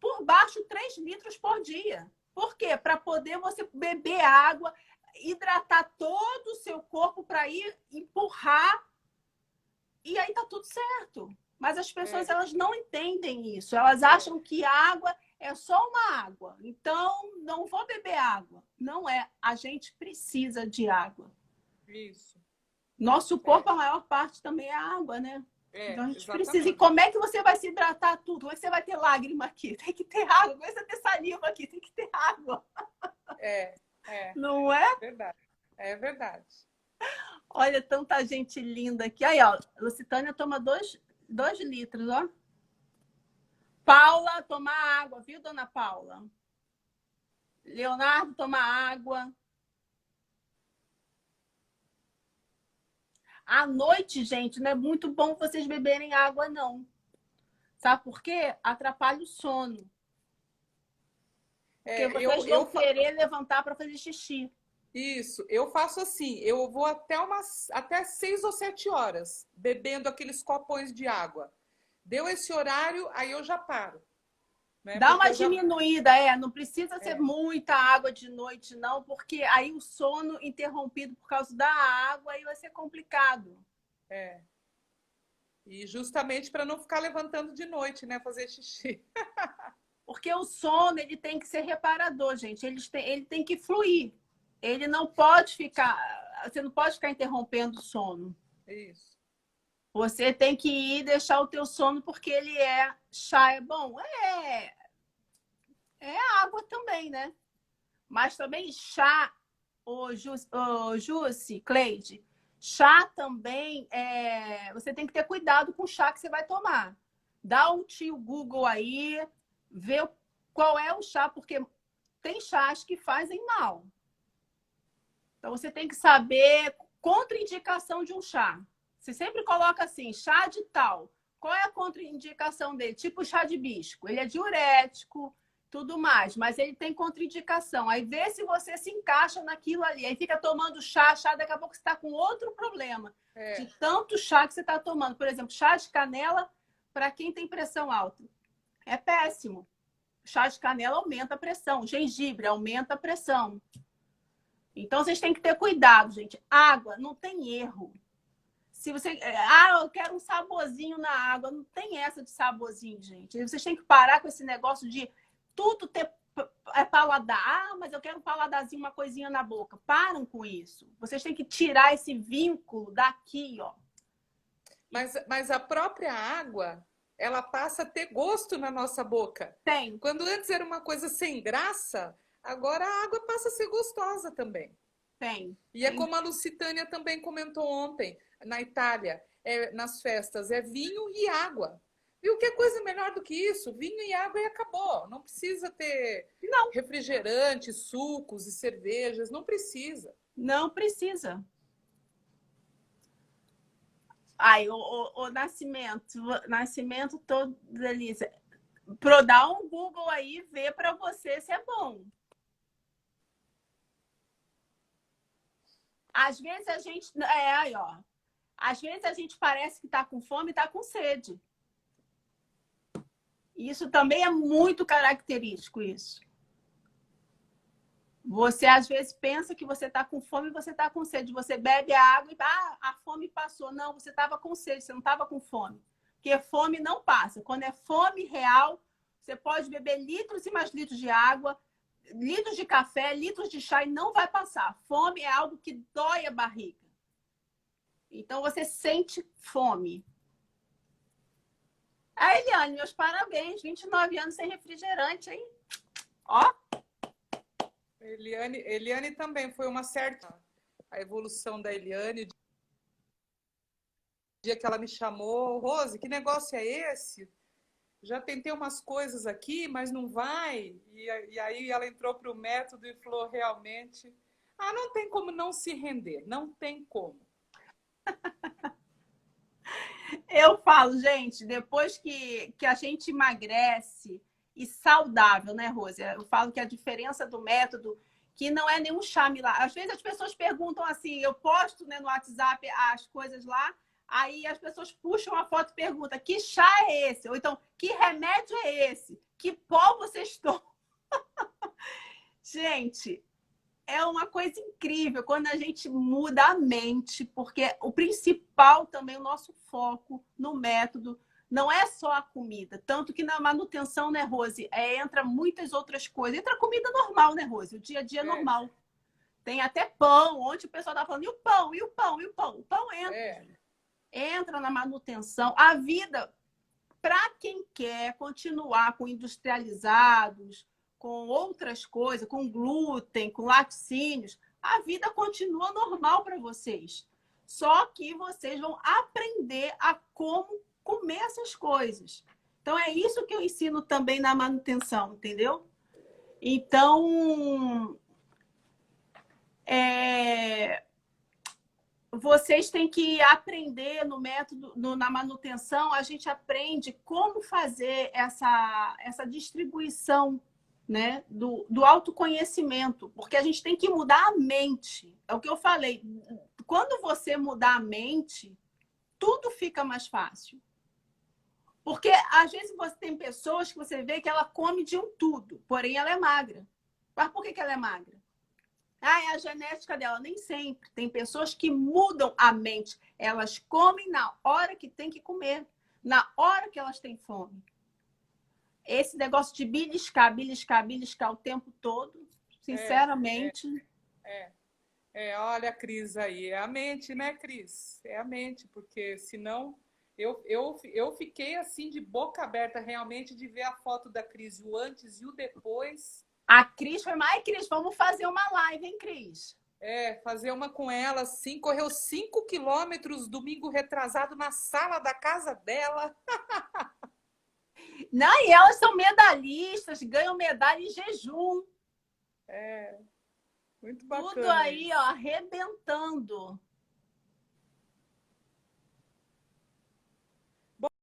Por baixo, 3 litros por dia. Por quê? Para poder você beber água, hidratar todo o seu corpo para ir empurrar. E aí tá tudo certo. Mas as pessoas elas não entendem isso. Elas acham que água é só uma água. Então, não vou beber água. Não é. A gente precisa de água. Isso. Nosso corpo, a maior parte também é água, né? Então, a gente exatamente. precisa. E como é que você vai se hidratar tudo? Como é que você vai ter lágrima aqui? Tem que ter água. Como é que você vai ter saliva aqui? Tem que ter água. Não é? É verdade. É verdade. Olha, tanta gente linda aqui. Aí, ó, Lucitânia toma 2 litros, ó. Paula, toma água, viu, dona Paula? Leonardo, toma água. À noite, gente, não é muito bom vocês beberem água, não. Sabe por quê? Atrapalha o sono. Porque vocês vão querer levantar para fazer xixi. Isso, eu faço assim, eu vou até 6 ou 7 horas bebendo aqueles copões de água. Deu esse horário, aí eu já paro. Né? Dá uma diminuída, não precisa ser muita água de noite, não, porque aí o sono interrompido por causa da água aí vai ser complicado. E justamente para não ficar levantando de noite, né, fazer xixi. Porque o sono, ele tem que ser reparador, gente, ele tem que fluir. Ele não pode ficar, você não pode ficar interrompendo o sono. Isso. Você tem que ir deixar o teu sono porque ele chá é bom. É água também, né? Mas também chá, Jusce, Cleide, Chá também, você tem que ter cuidado com o chá que você vai tomar. Dá um tio Google aí, vê qual é o chá, porque tem chás que fazem mal. Então, você tem que saber contraindicação de um chá. Você sempre coloca assim, chá de tal. Qual é a contraindicação dele? Tipo chá de hibisco. Ele é diurético, tudo mais, mas ele tem contraindicação. Aí vê se você se encaixa naquilo ali. Aí fica tomando chá, daqui a pouco você está com outro problema. De tanto chá que você está tomando. Por exemplo, chá de canela para quem tem pressão alta. É péssimo. Chá de canela aumenta a pressão. Gengibre aumenta a pressão. Então, vocês têm que ter cuidado, gente. Água, não tem erro. Se você... eu quero um saborzinho na água. Não tem essa de saborzinho, gente. Vocês têm que parar com esse negócio de tudo ter paladar. Mas eu quero um paladarzinho, uma coisinha na boca. Param com isso. Vocês têm que tirar esse vínculo daqui, ó. Mas a própria água, ela passa a ter gosto na nossa boca. Tem. Quando antes era uma coisa sem graça, agora a água passa a ser gostosa também. Tem. E é como a Lucitânia também comentou ontem, na Itália, nas festas, é vinho e água. Viu que é coisa melhor do que isso? Vinho e água e acabou. Não precisa ter refrigerante, sucos e cervejas. Não precisa. Não precisa. Ai, o Nascimento todo delícia. Dá um Google aí, vê para você se é bom. Às vezes a gente... aí, ó. Às vezes a gente parece que tá com fome e tá com sede. Isso também é muito característico, isso. Você, às vezes, pensa que você tá com fome e você tá com sede. Você bebe a água e... a fome passou. Não, você tava com sede, você não tava com fome. Porque fome não passa. Quando é fome real, você pode beber litros e mais litros de água, litros de café, litros de chá e não vai passar. Fome é algo que dói a barriga. Então, você sente fome. Eliane, meus parabéns. 29 anos sem refrigerante, hein? Ó. Eliane também foi uma certa... A evolução da Eliane. O dia que ela me chamou, Rose, que negócio é esse? Já tentei umas coisas aqui, mas não vai. E aí ela entrou para o método e falou, realmente... não tem como não se render. Não tem como. Eu falo, gente, depois que a gente emagrece e saudável, né, Rose? Eu falo que a diferença do método, que não é nenhum chá milagre. Às vezes as pessoas perguntam assim, eu posto, né, no WhatsApp as coisas lá, aí as pessoas puxam a foto e perguntam, que chá é esse? Ou então, que remédio é esse? Que pó vocês tomam? Gente... É uma coisa incrível quando a gente muda a mente, porque o principal também, o nosso foco no método, não é só a comida. Tanto que na manutenção, né, Rose, entra muitas outras coisas. Entra comida normal, né, Rose? O dia a dia normal. Tem até pão, onde o pessoal tá falando, e o pão, e o pão, e o pão? O pão entra. Entra na manutenção. A vida, para quem quer continuar com industrializados, com outras coisas, com glúten, com laticínios, a vida continua normal para vocês. Só que vocês vão aprender a como comer essas coisas. Então, é isso que eu ensino também na manutenção, entendeu? Então, vocês têm que aprender no método, na manutenção, a gente aprende como fazer essa distribuição, né, do autoconhecimento, porque a gente tem que mudar a mente. É o que eu falei. Quando você mudar a mente, tudo fica mais fácil. Porque, às vezes, você tem pessoas que você vê que ela come de um tudo, porém ela é magra. Mas por que ela é magra? É a genética dela. Nem sempre. Tem pessoas que mudam a mente. Elas comem na hora que tem que comer, na hora que elas têm fome. Esse negócio de beliscar o tempo todo, sinceramente... Olha a Cris aí. É a mente, né, Cris? É a mente, porque senão... Eu fiquei assim de boca aberta realmente de ver a foto da Cris, o antes e o depois. A Cris foi mais... Cris, vamos fazer uma live, hein, Cris? fazer uma com ela, assim, correu 5 quilômetros domingo retrasado na sala da casa dela. Não, e elas são medalhistas, ganham medalha em jejum. Muito bacana. Tudo aí, ó, arrebentando.